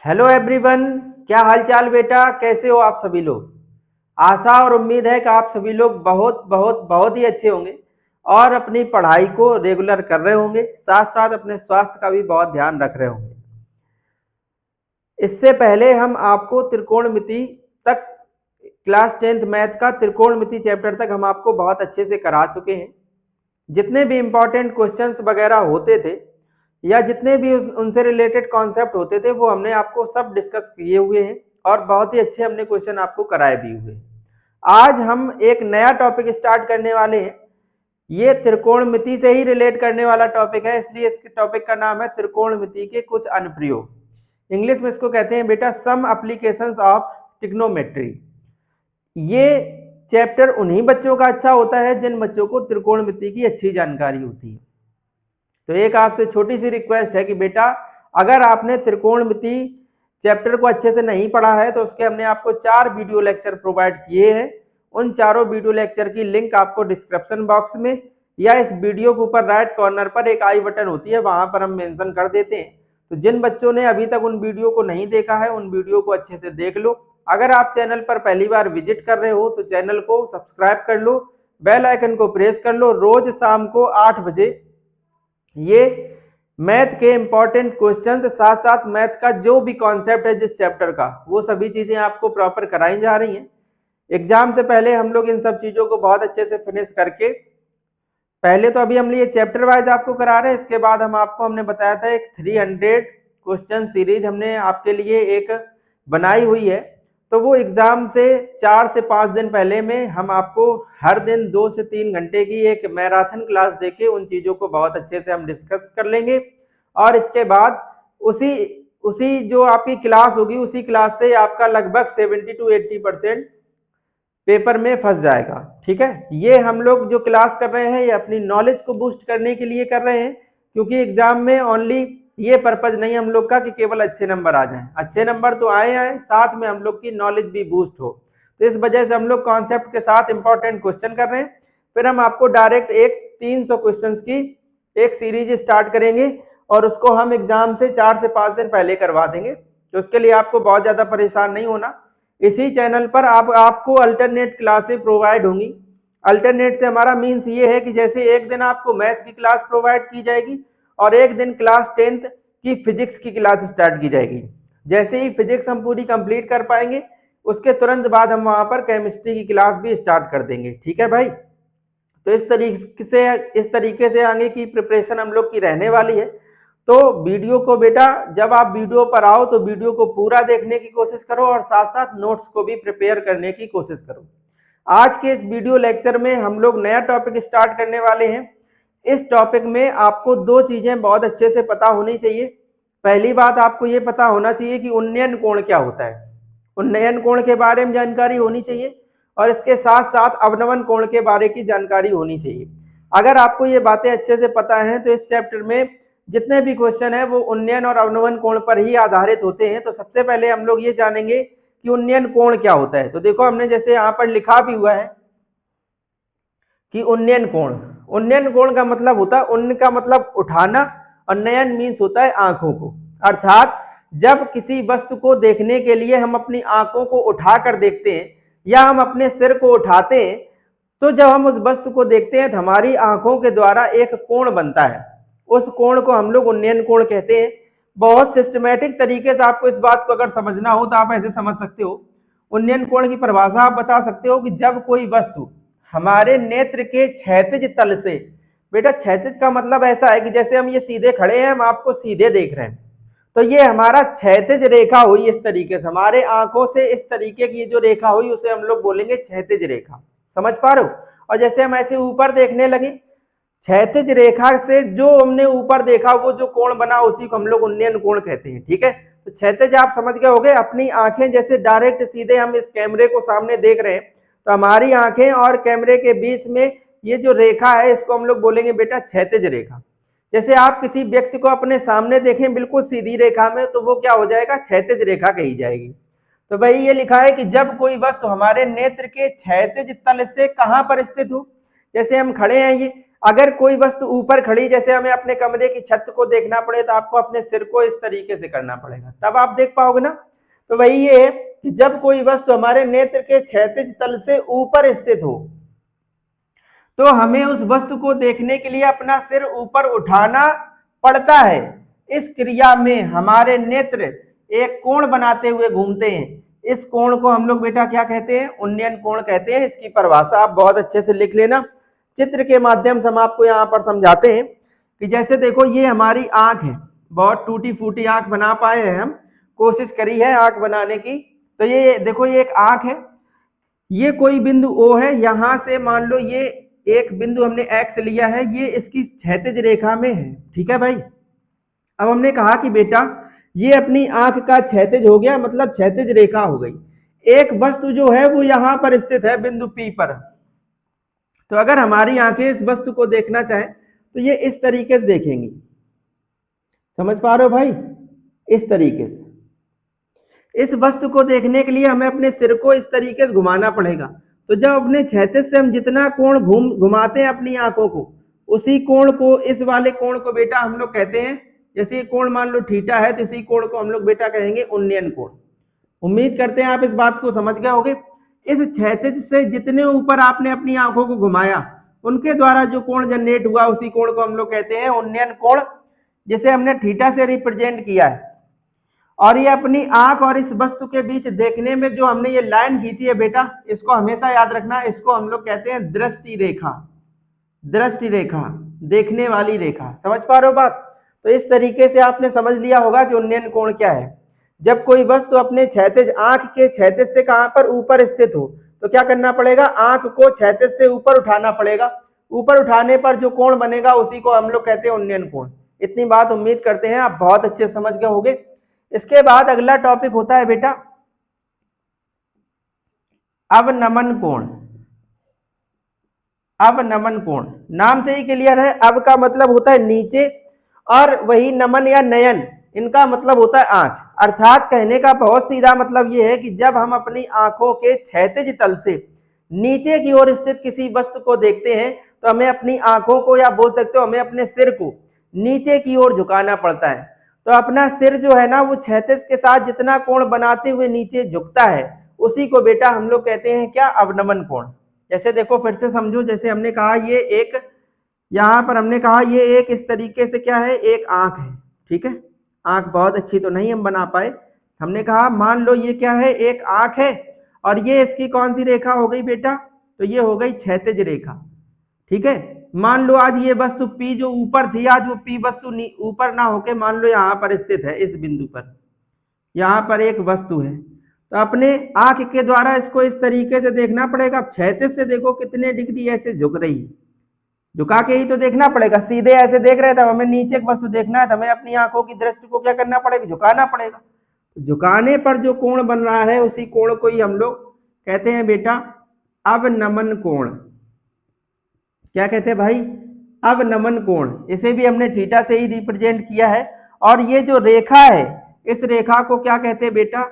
Hello everyone, क्या हाल चाल बेटा, कैसे हो आप सभी लोग। आशा और उम्मीद है कि आप सभी लोग बहुत बहुत बहुत ही अच्छे होंगे और अपनी पढ़ाई को रेगुलर कर रहे होंगे, साथ साथ अपने स्वास्थ्य का भी बहुत ध्यान रख रहे होंगे। इससे पहले हम आपको त्रिकोणमिति तक क्लास 10th मैथ का त्रिकोणमिति चैप्टर तक हम आपको बहुत अच्छे से करा चुके हैं। जितने भी इम्पोर्टेंट क्वेश्चंस वगैरह होते थे या जितने भी उनसे रिलेटेड कॉन्सेप्ट होते थे वो हमने आपको सब डिस्कस किए हुए हैं और बहुत ही अच्छे हमने क्वेश्चन आपको कराए भी हुए हैं। आज हम एक नया टॉपिक स्टार्ट करने वाले हैं। ये त्रिकोणमिति से ही रिलेट करने वाला टॉपिक है, इसलिए इसके टॉपिक का नाम है त्रिकोणमिति के कुछ अनुप्रयोग। इंग्लिश में इसको कहते हैं बेटा सम एप्लीकेशंस ऑफ ट्रिग्नोमेट्री। ये चैप्टर उन्हीं बच्चों का अच्छा होता है जिन बच्चों को त्रिकोणमिति की अच्छी जानकारी होती है। तो एक आपसे छोटी सी रिक्वेस्ट है कि बेटा अगर आपने त्रिकोणमिति चैप्टर को अच्छे से नहीं पढ़ा है तो उसके हमने आपको 4 वीडियो लेक्चर प्रोवाइड किए हैं। उन चारों वीडियो लेक्चर की लिंक आपको डिस्क्रिप्शन बॉक्स में या इस वीडियो के ऊपर राइट कॉर्नर पर एक आई बटन होती है, वहां पर हम मेंशन कर देते हैं। तो जिन बच्चों ने अभी तक उन वीडियो को नहीं देखा है उन वीडियो को अच्छे से देख लो। अगर आप चैनल पर पहली बार विजिट कर रहे हो तो चैनल को सब्सक्राइब कर लो, बेल आइकन को प्रेस कर लो। रोज शाम को 8 बजे ये मैथ के इंपॉर्टेंट क्वेश्चंस, साथ साथ मैथ का जो भी कॉन्सेप्ट है जिस चैप्टर का, वो सभी चीजें आपको प्रॉपर कराई जा रही हैं। एग्जाम से पहले हम लोग इन सब चीजों को बहुत अच्छे से फिनिश करके, पहले तो अभी हम ये चैप्टर वाइज आपको करा रहे हैं, इसके बाद हमने बताया था एक 300 क्वेश्चन सीरीज हमने आपके लिए एक बनाई हुई है। तो वो एग्जाम से 4 से 5 दिन पहले में हम आपको हर दिन 2 से 3 घंटे की एक मैराथन क्लास देके उन चीजों को बहुत अच्छे से हम डिस्कस कर लेंगे। और इसके बाद उसी उसी जो आपकी क्लास होगी उसी क्लास से आपका लगभग 70 to 80% पेपर में फंस जाएगा। ठीक है, ये हम लोग जो क्लास कर रहे हैं ये अपनी नॉलेज को बूस्ट करने के लिए कर रहे हैं, क्योंकि एग्जाम में ओनली ये पर्पज नहीं हम लोग का कि केवल अच्छे नंबर आ जाएं। अच्छे नंबर तो आए साथ में हम लोग की नॉलेज भी बूस्ट हो। तो इस वजह से हम लोग कॉन्सेप्ट के साथ इंपॉर्टेंट क्वेश्चन कर रहे हैं। फिर हम आपको डायरेक्ट एक 300 क्वेश्चन की एक सीरीज स्टार्ट करेंगे और उसको हम एग्जाम से 4 से 5 दिन पहले करवा देंगे। तो उसके लिए आपको बहुत ज्यादा परेशान नहीं होना। इसी चैनल पर आपको अल्टरनेट क्लासें प्रोवाइड होंगी। अल्टरनेट से हमारा मीन्स ये है कि जैसे एक दिन आपको मैथ की क्लास प्रोवाइड की जाएगी और एक दिन क्लास 10th की फिजिक्स की क्लास स्टार्ट की जाएगी। जैसे ही फिजिक्स हम पूरी कंप्लीट कर पाएंगे उसके तुरंत बाद हम वहां पर केमिस्ट्री की क्लास भी स्टार्ट कर देंगे। ठीक है भाई, तो इस तरीके से आगे की प्रिपरेशन हम लोग की रहने वाली है। तो वीडियो को बेटा जब आप वीडियो पर आओ तो वीडियो को पूरा देखने की कोशिश करो और साथ साथ नोट्स को भी प्रिपेयर करने की कोशिश करो। आज के इस वीडियो लेक्चर में हम लोग नया टॉपिक स्टार्ट करने वाले हैं। इस टॉपिक में आपको 2 चीजें बहुत अच्छे से पता होनी चाहिए। पहली बात आपको ये पता होना चाहिए कि उन्नयन कोण क्या होता है, उन्नयन कोण के बारे में जानकारी होनी चाहिए और इसके साथ साथ अवनमन कोण के बारे की जानकारी होनी चाहिए। अगर आपको ये बातें अच्छे से पता हैं तो इस चैप्टर में जितने भी क्वेश्चन है वो उन्नयन और अवनमन कोण पर ही आधारित होते हैं। तो सबसे पहले हम लोग ये जानेंगे कि उन्नयन कोण क्या होता है। तो देखो हमने जैसे यहाँ पर लिखा भी हुआ है कि उन्नयन कोण का मतलब होता है, उन्न का मतलब उठाना और नयन मीन्स होता है आंखों को। अर्थात जब किसी वस्तु को देखने के लिए हम अपनी आंखों को उठाकर देखते हैं या हम अपने सिर को उठाते हैं, तो जब हम उस वस्तु को देखते हैं तो हमारी आंखों के द्वारा एक कोण बनता है। उस कोण को हम लोग उन्नयन कोण कहते हैं। बहुत सिस्टमेटिक तरीके से आपको इस बात को अगर समझना हो तो आप ऐसे समझ सकते हो। उन्नयन कोण की परिभाषा आप बता सकते हो कि जब कोई वस्तु हमारे नेत्र के क्षैतिज तल से, बेटा क्षैतिज का मतलब ऐसा है कि जैसे हम ये सीधे खड़े हैं, हम आपको सीधे देख रहे हैं, तो ये हमारा क्षैतिज रेखा हुई। इस तरीके से हमारे आंखों से इस तरीके की जो रेखा हुई उसे हम लोग बोलेंगे क्षैतिज रेखा। समझ पा रहे हो? और जैसे हम ऐसे ऊपर देखने लगे, क्षैतिज रेखा से जो हमने ऊपर देखा वो जो कोण बना उसी को हम लोग उन्नयन कोण कहते हैं। ठीक है, तो क्षैतिज आप समझ गए होंगे। अपनी आंखें जैसे डायरेक्ट सीधे हम इस कैमरे को सामने देख रहे हैं, तो हमारी आंखें और कैमरे के बीच में ये जो रेखा है इसको हम लोग बोलेंगे बेटा क्षैतिज रेखा। जैसे आप किसी व्यक्ति को अपने सामने देखें बिल्कुल सीधी रेखा में, तो वो क्या हो जाएगा? क्षैतिज रेखा कही जाएगी। तो भाई ये लिखा है कि जब कोई वस्तु हमारे नेत्र के क्षैतिज तल से कहां पर स्थित हो, जैसे हम खड़े हैं, ये अगर कोई वस्तु ऊपर खड़ी, जैसे हमें अपने कमरे की छत को देखना पड़े तो आपको अपने सिर को इस तरीके से करना पड़ेगा, तब आप देख पाओगे ना। तो वही ये है कि जब कोई वस्तु हमारे नेत्र के क्षैतिज तल से ऊपर स्थित हो तो हमें उस वस्तु को देखने के लिए अपना सिर ऊपर उठाना पड़ता है। इस क्रिया में हमारे नेत्र एक कोण बनाते हुए घूमते हैं। इस कोण को हम लोग बेटा क्या कहते हैं? उन्नयन कोण कहते हैं। इसकी परिभाषा आप बहुत अच्छे से लिख लेना। चित्र के माध्यम से हम आपको यहाँ पर समझाते हैं कि जैसे देखो ये हमारी आंख है, बहुत टूटी फूटी आंख बना पाए हैं हम, कोशिश करी है आंख बनाने की। तो ये देखो ये एक आंख है, ये कोई बिंदु O है, यहां से मान लो ये एक बिंदु हमने X लिया है, ये इसकी क्षैतिज रेखा में है। ठीक है भाई। अब हमने कहा कि बेटा ये अपनी आंख का क्षैतिज हो गया, मतलब क्षैतिज रेखा हो गई। एक वस्तु जो है वो यहां पर स्थित है बिंदु P पर। तो अगर हमारी आंखें इस वस्तु को देखना चाहें तो ये इस तरीके से देखेंगी। समझ पा रहे हो भाई? इस तरीके से इस वस्तु को देखने के लिए हमें अपने सिर को इस तरीके से घुमाना पड़ेगा। तो जब अपने क्षैतिज से हम जितना कोण घुमाते हैं अपनी आंखों को, उसी कोण को, इस वाले कोण को बेटा हम लोग कहते हैं, जैसे ये कोण मान लो थीटा है तो इसी कोण को हम लोग बेटा कहेंगे उन्नयन कोण। उम्मीद करते हैं आप इस बात को समझ गए होंगे। इस क्षैतिज से जितने ऊपर आपने अपनी आंखों को घुमाया उनके द्वारा जो कोण जनरेट हुआ उसी कोण को हम लोग कहते हैं उन्नयन कोण, जिसे हमने थीटा से रिप्रेजेंट किया है। और ये अपनी आंख और इस वस्तु के बीच देखने में जो हमने ये लाइन खींची है बेटा, इसको हमेशा याद रखना, इसको हम लोग कहते हैं दृष्टि रेखा। दृष्टि रेखा, देखने वाली रेखा। समझ पा रहे हो बात? तो इस तरीके से आपने समझ लिया होगा कि उन्नयन कोण क्या है। जब कोई वस्तु अपने क्षैतिज, आंख के क्षैतिज से कहां पर ऊपर स्थित हो तो क्या करना पड़ेगा? आंख को क्षैतिज से ऊपर उठाना पड़ेगा। ऊपर उठाने पर जो कोण बनेगा उसी को हम लोग कहते हैं उन्नयन कोण। इतनी बात उम्मीद करते हैं आप बहुत अच्छे से समझ गए होंगे। इसके बाद अगला टॉपिक होता है बेटा अवनमन कोण। अवनमन कोण नाम से ही क्लियर है। अव का मतलब होता है नीचे और वही नमन या नयन, इनका मतलब होता है आंख। अर्थात कहने का बहुत सीधा मतलब यह है कि जब हम अपनी आंखों के क्षैतिज तल से नीचे की ओर स्थित किसी वस्तु को देखते हैं तो हमें अपनी आंखों को, या बोल सकते हो हमें अपने सिर को नीचे की ओर झुकाना पड़ता है। तो अपना सिर जो है ना वो क्षैतिज के साथ जितना कोण बनाते हुए नीचे झुकता है उसी को बेटा हम लोग कहते हैं क्या? अवनमन कोण। जैसे देखो फिर से समझो, जैसे हमने कहा ये एक, यहाँ पर हमने कहा ये एक इस तरीके से क्या है? एक आंख है। ठीक है, आंख बहुत अच्छी तो नहीं हम बना पाए। हमने कहा मान लो ये क्या है? एक आंख है और ये इसकी कौन सी रेखा हो गई बेटा? तो ये हो गई क्षैतिज रेखा। ठीक है, मान लो आज ये वस्तु P जो ऊपर थी, आज वो P वस्तु ऊपर ना होके मान लो यहाँ पर स्थित है, इस बिंदु पर यहाँ पर एक वस्तु है। तो अपने आंख के द्वारा इसको इस तरीके से देखना पड़ेगा। क्षैतिज से देखो कितने डिग्री ऐसे झुक रही, झुका के ही तो देखना पड़ेगा। सीधे ऐसे देख रहे थे, हमें नीचे वस्तु देखना है तो हमें अपनी आंखों की दृष्टि को क्या करना पड़ेगा? झुकाना पड़ेगा। झुकाने पर जो कोण बन रहा है उसी कोण को ही हम लोग कहते हैं बेटा अवनमन कोण। क्या कहते हैं भाई? अवनमन कोण। इसे भी हमने थीटा से ही रिप्रेजेंट किया है। और ये जो रेखा है इस रेखा को क्या कहते हैं बेटा?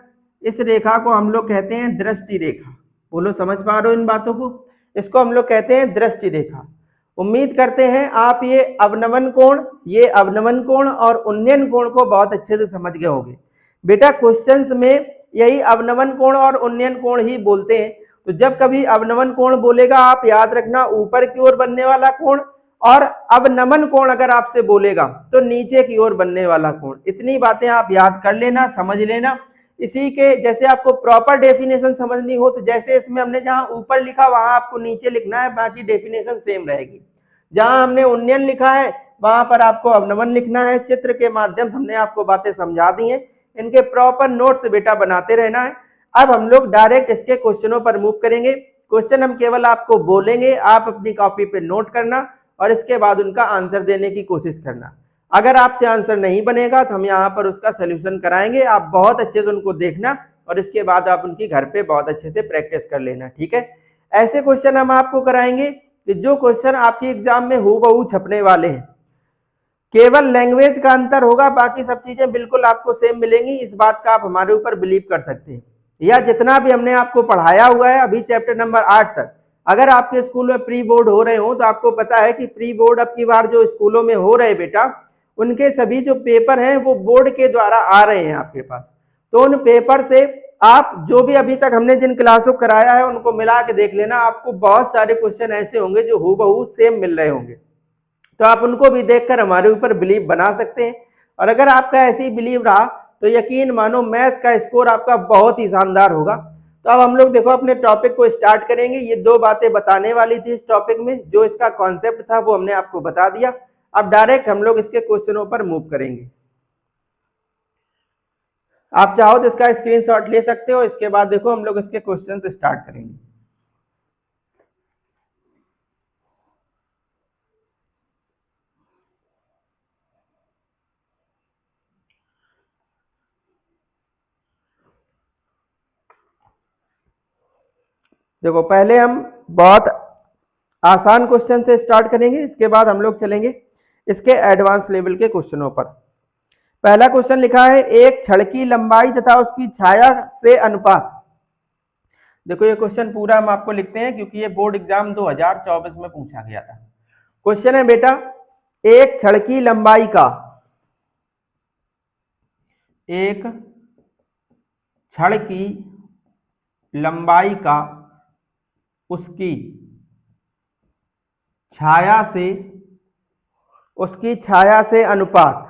इस रेखा को हम लोग कहते हैं दृष्टि रेखा। बोलो समझ पा रहे हो इन बातों को? इसको हम लोग कहते हैं दृष्टि रेखा। उम्मीद करते हैं आप ये अवनमन कोण और उन्नयन कोण को बहुत अच्छे से समझ गए होंगे। बेटा क्वेश्चंस में यही अवनमन कोण और उन्नयन कोण ही बोलते हैं। तो जब कभी अवनमन कोण बोलेगा आप याद रखना ऊपर की ओर बनने वाला कोण, और अवनमन कोण अगर आपसे बोलेगा तो नीचे की ओर बनने वाला कोण। इतनी बातें आप याद कर लेना, समझ लेना। इसी के जैसे आपको प्रॉपर डेफिनेशन समझनी हो तो जैसे इसमें हमने जहां ऊपर लिखा वहां आपको नीचे लिखना है, बाकी डेफिनेशन सेम रहेगी। जहां हमने उन्नयन लिखा है वहां पर आपको अवनमन लिखना है। चित्र के माध्यम से हमने आपको बातें समझा दी हैं, इनके प्रॉपर नोट्स बेटा बनाते रहना है। अब हम लोग डायरेक्ट इसके क्वेश्चनों पर मूव करेंगे। क्वेश्चन हम केवल आपको बोलेंगे, आप अपनी कॉपी पे नोट करना और इसके बाद उनका आंसर देने की कोशिश करना। अगर आपसे आंसर नहीं बनेगा तो हम यहाँ पर उसका सोल्यूशन कराएंगे। आप बहुत अच्छे से उनको देखना और इसके बाद आप उनकी घर पे बहुत अच्छे से प्रैक्टिस कर लेना। ठीक है, ऐसे क्वेश्चन हम आपको कराएंगे कि जो क्वेश्चन आपके एग्जाम में हूबहू छपने वाले हैं। केवल लैंग्वेज का अंतर होगा, बाकी सब चीजें बिल्कुल आपको सेम मिलेंगी। इस बात का आप हमारे ऊपर बिलीव कर सकते हैं। या जितना भी हमने आपको पढ़ाया हुआ है अभी चैप्टर नंबर 8 तक, अगर आपके स्कूल में प्री बोर्ड हो रहे हो तो आपको पता है कि प्री बोर्ड अब की बार जो स्कूलों में हो रहे बेटा, उनके सभी जो पेपर हैं वो बोर्ड के द्वारा आ रहे हैं आपके पास। तो उन पेपर से आप जो भी अभी तक हमने जिन क्लासों को कराया है उनको मिला के देख लेना, आपको बहुत सारे क्वेश्चन ऐसे होंगे जो हूबहू सेम मिल रहे होंगे। तो आप उनको भी देखकर हमारे ऊपर बिलीव बना सकते हैं। और अगर आपका ऐसे ही बिलीव रहा तो यकीन मानो मैथ का स्कोर आपका बहुत ही शानदार होगा। तो अब हम लोग देखो अपने टॉपिक को स्टार्ट करेंगे। ये दो बातें बताने वाली थी इस टॉपिक में, जो इसका कॉन्सेप्ट था वो हमने आपको बता दिया। अब डायरेक्ट हम लोग इसके क्वेश्चनों पर मूव करेंगे। आप चाहो तो इसका स्क्रीनशॉट ले सकते हो। इसके बाद देखो हम लोग इसके क्वेश्चन स्टार्ट करेंगे। देखो पहले हम बहुत आसान क्वेश्चन से स्टार्ट करेंगे, इसके बाद हम लोग चलेंगे इसके एडवांस लेवल के क्वेश्चनों पर। पहला क्वेश्चन लिखा है एक छड़ की लंबाई तथा उसकी छाया से अनुपात। देखो ये क्वेश्चन पूरा हम आपको लिखते हैं क्योंकि ये बोर्ड एग्जाम 2024 में पूछा गया था। क्वेश्चन है बेटा, एक छड़ की लंबाई का, एक छड़ की लंबाई का उसकी छाया से अनुपात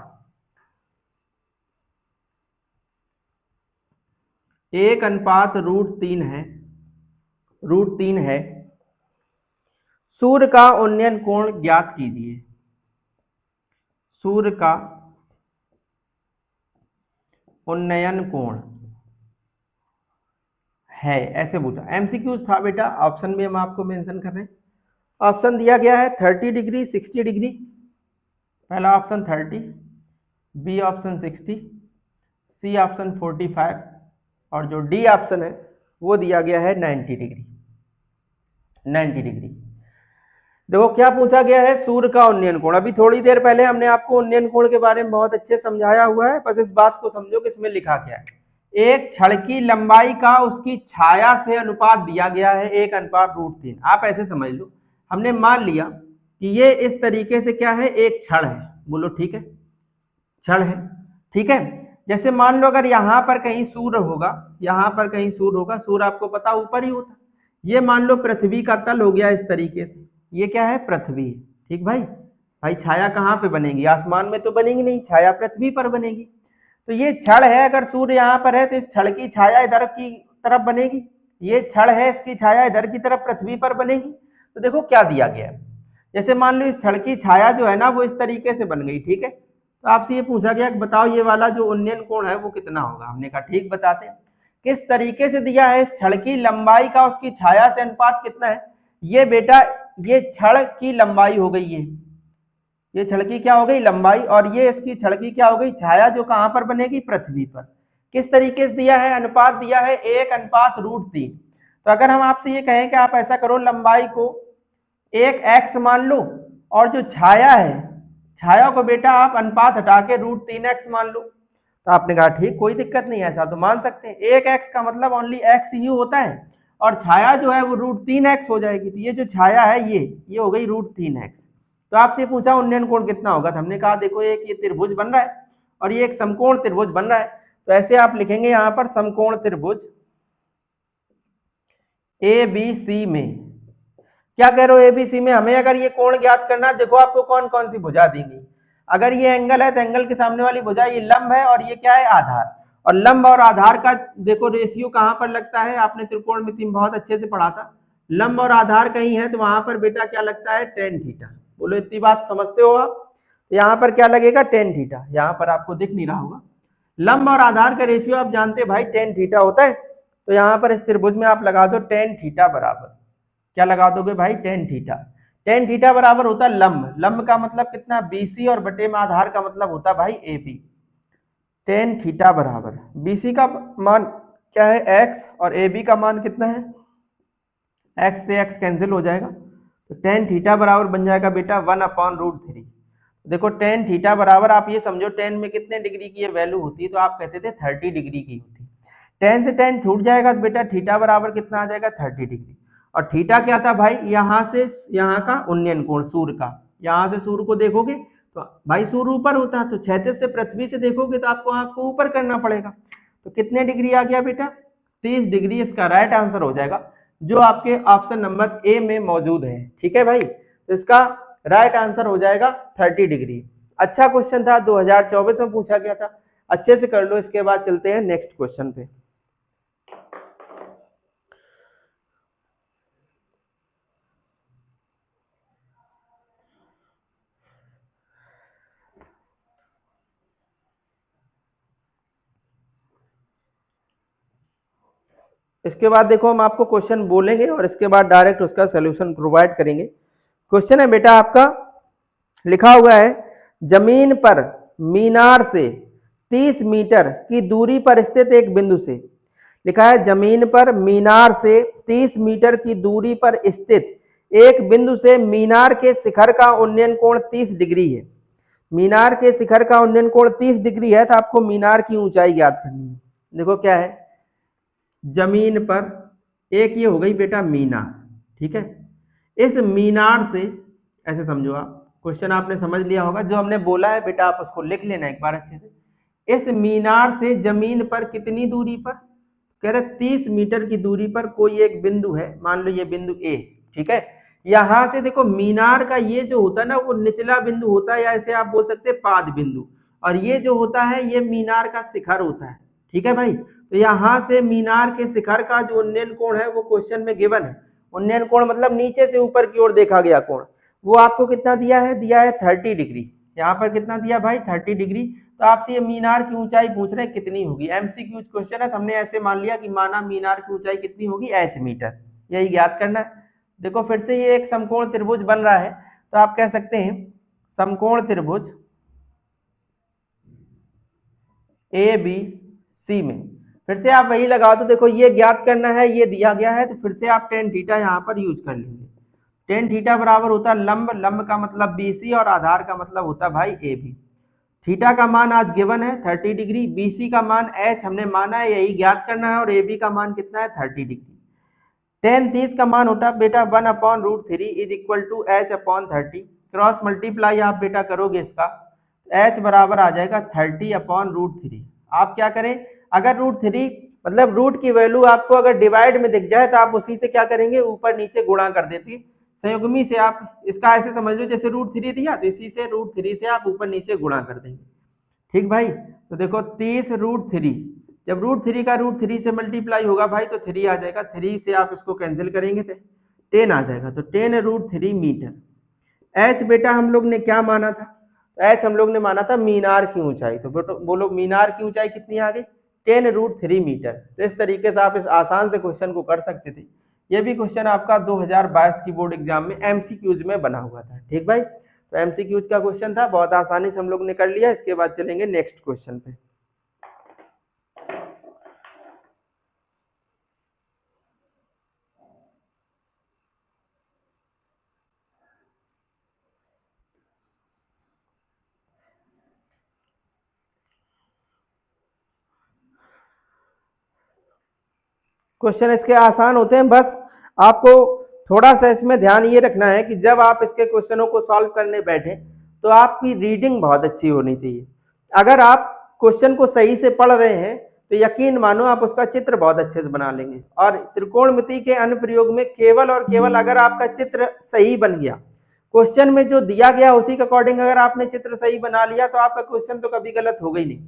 1:√3 है, √3 है। सूर्य का उन्नयन कोण ज्ञात कीजिए। सूर्य का उन्नयन कोण है, ऐसे पूछा। एमसीक्यूज था बेटा, ऑप्शन भी हम आपको मेंशन कर रहे हैं। ऑप्शन दिया गया है 30 डिग्री, 60 डिग्री। पहला option 30, B option 60, C option 45 और जो डी ऑप्शन है वो दिया गया है 90 डिग्री। 90 डिग्री। देखो क्या पूछा गया है, सूर्य का उन्नयन कोण। अभी थोड़ी देर पहले हमने आपको उन्नयन कोण के बारे में बहुत अच्छे समझाया हुआ है, बस इस बात को समझो कि इसमें लिखा क्या है। एक छड़ की लंबाई का उसकी छाया से अनुपात दिया गया है 1:√3। आप ऐसे समझ लो, हमने मान लिया कि ये इस तरीके से क्या है, एक छड़ है। बोलो ठीक है, छड़ है, ठीक है। जैसे मान लो अगर यहाँ पर कहीं सूर्य होगा, यहाँ पर कहीं सूर्य होगा, सूर्य आपको पता ऊपर ही होता। ये मान लो पृथ्वी का तल हो गया इस तरीके से, ये क्या है, पृथ्वी। ठीक भाई, भाई छाया कहाँ पे बनेगी, आसमान में तो बनेगी नहीं, छाया पृथ्वी पर बनेगी। तो ये छड़ है, अगर सूर्य यहाँ पर है तो इस छड़ की छाया इधर की तरफ बनेगी। ये छड़ है, इसकी छाया इधर की तरफ पृथ्वी पर बनेगी। तो देखो क्या दिया गया है, जैसे मान लो इस छड़ की छाया जो है ना वो इस तरीके से बन गई, ठीक है। तो आपसे ये पूछा गया कि बताओ ये वाला जो उन्नयन कोण है वो कितना होगा। हमने कहा ठीक बताते हैं। किस तरीके से दिया है, इस छड़ की लंबाई का उसकी छाया से अनुपात कितना है। ये बेटा ये छड़ की लंबाई हो गई, ये छड़ की क्या हो गई, लंबाई, और ये इसकी छड़ की क्या हो गई, छाया, जो कहां पर बनेगी, पृथ्वी पर। किस तरीके से दिया है, अनुपात दिया है 1:√3। तो अगर हम आपसे ये कहें कि आप ऐसा करो, लंबाई को 1x मान लो और जो छाया है, छाया को बेटा आप अनुपात हटा के √3x मान लो। तो आपने कहा ठीक, कोई दिक्कत नहीं है, ऐसा तो मान सकते हैं। 1x का मतलब ओनली x ही होता है और छाया जो है वो √3x हो जाएगी। तो ये जो छाया है ये हो गई √3x। तो आपसे पूछा उन्नयन कोण कितना होगा, तो हमने कहा देखो एक ये त्रिभुज बन रहा है और ये एक समकोण त्रिभुज बन रहा है। तो ऐसे आप लिखेंगे यहाँ पर समकोण त्रिभुज ABC में, क्या कह रहे हो, ABC में हमें अगर ये कोण ज्ञात करना है, देखो आपको कौन कौन सी भुजा देंगी। अगर ये एंगल है तो एंगल के सामने वाली भुजा ये लंब है और ये क्या है, आधार। और लंब और आधार का देखो रेशियो कहां पर लगता है, आपने त्रिकोणमिति में बहुत अच्छे से पढ़ा था। लंब और आधार कहीं है तो वहां पर बेटा क्या लगता है, tan थीटा। बोलो इतनी बात समझते हो आप। तो यहाँ पर क्या लगेगा, tan थीटा। यहाँ पर आपको दिख नहीं रहा होगा, लंब और आधार का रेशियो आप जानते हैं भाई tan थीटा होता है। तो यहाँ पर इस त्रिभुज में आप लगा दो tan थीटा बराबर, क्या लगा दोगे भाई, tan थीटा। tan थीटा बराबर होता है लंब, लंब का मतलब कितना, BC, और बटे में आधार का मतलब होता है भाई AB। tan थीटा बराबर BC का मान क्या है, x, और AB का मान कितना है, x से x कैंसिल हो जाएगा। तो tan थीटा बराबर बन जाएगा बेटा 1/√3। देखो tan थीटा बराबर आप ये समझो, tan में कितने डिग्री की ये वैल्यू होती है, तो आप कहते थे 30 डिग्री की होती है। tan से tan छूट जाएगा तो बेटा थीटा बराबर कितना आ जाएगा, 30 डिग्री। और थीटा क्या था भाई, यहाँ से यहाँ का उन्नयन कोण सूर्य का, यहाँ से सूर्य को देखोगे तो भाई सूर्य ऊपर होता है, तो क्षैतिज से पृथ्वी से देखोगे तो आपको आंख को ऊपर करना पड़ेगा। तो कितने डिग्री आ गया बेटा, 30 डिग्री इसका राइट आंसर हो जाएगा, जो आपके ऑप्शन नंबर ए में मौजूद है। ठीक है भाई, तो इसका राइट आंसर हो जाएगा 30 डिग्री। अच्छा क्वेश्चन था, 2024 में पूछा गया था, अच्छे से कर लो। इसके बाद चलते हैं नेक्स्ट क्वेश्चन पे। इसके बाद देखो हम आपको क्वेश्चन बोलेंगे और इसके बाद डायरेक्ट उसका सोल्यूशन प्रोवाइड करेंगे। क्वेश्चन है बेटा आपका, लिखा हुआ है जमीन पर मीनार से 30 मीटर की दूरी पर स्थित एक बिंदु से, लिखा है जमीन पर मीनार से 30 मीटर की दूरी पर स्थित एक बिंदु से मीनार के शिखर का उन्नयन कोण 30 डिग्री है। मीनार के शिखर का उन्नयन कोण 30 डिग्री है, तो आपको मीनार की ऊंचाई ज्ञात करनी है। देखो क्या है, जमीन पर एक ये हो गई बेटा मीनार, ठीक है। इस मीनार से, ऐसे समझो आप, क्वेश्चन आपने समझ लिया होगा, जो हमने बोला है बेटा आप उसको लिख लेना एक बार अच्छे से। इस मीनार से जमीन पर कितनी दूरी पर, कह रहे 30 मीटर की दूरी पर कोई एक बिंदु है, मान लो ये बिंदु ए, ठीक है। यहां से देखो मीनार का ये जो होता है ना, वो निचला बिंदु होता है, या ऐसे आप बोल सकते हैं पाद बिंदु, और ये जो होता है ये मीनार का शिखर होता है, ठीक है भाई। तो यहां से मीनार के शिखर का जो उन्नयन कोण है वो क्वेश्चन में गिवन है। उन्नयन कोण मतलब नीचे से ऊपर की ओर देखा गया कोण, वो आपको कितना दिया है, दिया है 30 डिग्री। यहाँ पर कितना दिया भाई, 30 डिग्री। तो आपसे ये मीनार की ऊंचाई पूछ रहे हैं कितनी होगी, एमसीक्यू क्वेश्चन है, तो हमने ऐसे मान लिया कि माना मीनार की ऊंचाई कितनी होगी, h मीटर, यही ज्ञात करना है। देखो फिर से ये एक समकोण त्रिभुज बन रहा है, तो आप कह सकते हैं समकोण त्रिभुज ए बी सी में, फिर से आप वही लगाओ। तो देखो ये ज्ञात करना है, ये दिया गया है, तो फिर से आप टेन थीटा यहाँ पर यूज कर लेंगे। टेन थीटा बराबर होता है लंब, लंब का मतलब बीसी और आधार का मतलब होता है भाई ए बी। थीटा का मान आज गिवन है 30 डिग्री, बीसी का मान एच हमने माना है, यही ज्ञात करना है, और ए बी का मान कितना है 30 डिग्री। टेन 30 का मान होता है बेटा 1/√3 is equal to h/30। Cross multiply आप बेटा करोगे इसका, h बराबर आ जाएगा 30/√3। आप क्या करें, अगर √3 मतलब रूट की वैल्यू आपको अगर डिवाइड में दिख जाए तो आप उसी से क्या करेंगे, ऊपर नीचे गुणा कर देती, संयुग्मी से आप इसका ऐसे समझ लो जैसे √3 दिया तो इसी से √3 से आप ऊपर नीचे गुणा कर देंगे। ठीक भाई, तो देखो 30√3, जब √3 का √3 से मल्टीप्लाई होगा भाई तो 3 आ जाएगा, 3 से आप इसको कैंसिल करेंगे तो 10 आ जाएगा, तो 10√3 मीटर। एच बेटा हम लोग ने क्या माना था, तो एच हम लोग ने माना था मीनार की ऊंचाई, तो बेटो बोलो मीनार की ऊंचाई कितनी आ गई, 10√3 मीटर। तो इस तरीके से आप इस आसान से क्वेश्चन को कर सकते थे। ये भी क्वेश्चन आपका 2022 की बोर्ड एग्जाम में एमसीक्यूज में बना हुआ था। ठीक भाई, तो एमसीक्यूज का क्वेश्चन था, बहुत आसानी से हम लोग ने कर लिया। इसके बाद चलेंगे नेक्स्ट क्वेश्चन पे। क्वेश्चन इसके आसान होते हैं, बस आपको थोड़ा सा इसमें ध्यान ये रखना है कि जब आप इसके क्वेश्चनों को सॉल्व करने बैठे तो आपकी रीडिंग बहुत अच्छी होनी चाहिए। अगर आप क्वेश्चन को सही से पढ़ रहे हैं तो यकीन मानो आप उसका चित्र बहुत अच्छे से बना लेंगे। और त्रिकोणमिति के अनुप्रयोग में केवल और केवल अगर आपका चित्र सही बन गया, क्वेश्चन में जो दिया गया उसी के अकॉर्डिंग अगर आपने चित्र सही बना लिया तो आपका क्वेश्चन तो कभी गलत होगा ही नहीं,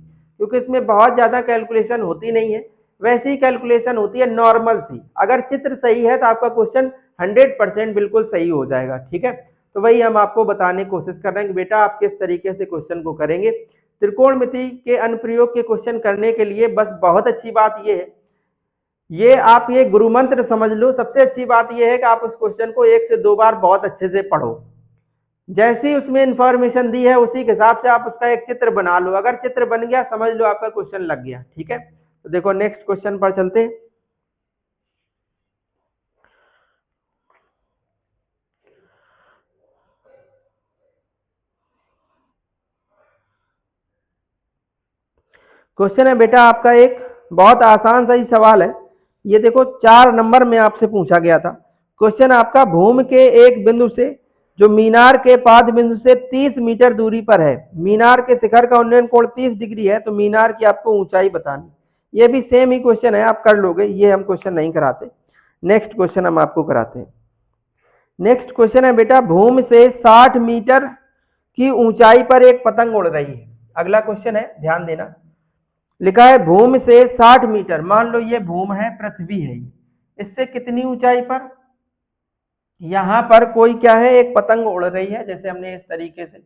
क्योंकि इसमें बहुत ज्यादा कैलकुलेशन होती नहीं है, वैसी कैलकुलेशन होती है नॉर्मल सी। अगर चित्र सही है तो आपका क्वेश्चन 100% बिल्कुल सही हो जाएगा। ठीक है, तो वही हम आपको बताने की कोशिश कर रहे हैं कि बेटा आप किस तरीके से क्वेश्चन को करेंगे। त्रिकोणमिति के अनुप्रयोग के क्वेश्चन करने के लिए बस बहुत अच्छी बात यह है, ये आप ये गुरु मंत्र समझ लो। सबसे अच्छी बात यह है कि आप उस क्वेश्चन को 1 से 2 बार बहुत अच्छे से पढ़ो, जैसी उसमें इंफॉर्मेशन दी है उसी के हिसाब से आप उसका एक चित्र बना लो। अगर चित्र बन गया समझ लो आपका क्वेश्चन लग गया। ठीक है, तो देखो नेक्स्ट क्वेश्चन पर चलते हैं। क्वेश्चन है बेटा आपका एक बहुत आसान सा ही सवाल है। ये देखो 4 नंबर में आपसे पूछा गया था, क्वेश्चन आपका भूमि के एक बिंदु से जो मीनार के पाद बिंदु से 30 मीटर दूरी पर है, मीनार के शिखर का उन्नयन कोण 30 डिग्री है, तो मीनार की आपको ऊंचाई बतानी। ये भी सेम ही क्वेश्चन है, आप कर लोगे, ये हम क्वेश्चन नहीं कराते। नेक्स्ट क्वेश्चन हम आपको कराते हैं। नेक्स्ट क्वेश्चन है बेटा, भूमि से 60 मीटर की ऊंचाई पर एक पतंग उड़ रही है। अगला क्वेश्चन है, ध्यान देना, लिखा है भूमि से 60 मीटर, मान लो ये भूमि है, पृथ्वी है, इससे कितनी ऊंचाई पर यहां पर कोई क्या है, एक पतंग उड़ रही है। जैसे हमने इस तरीके से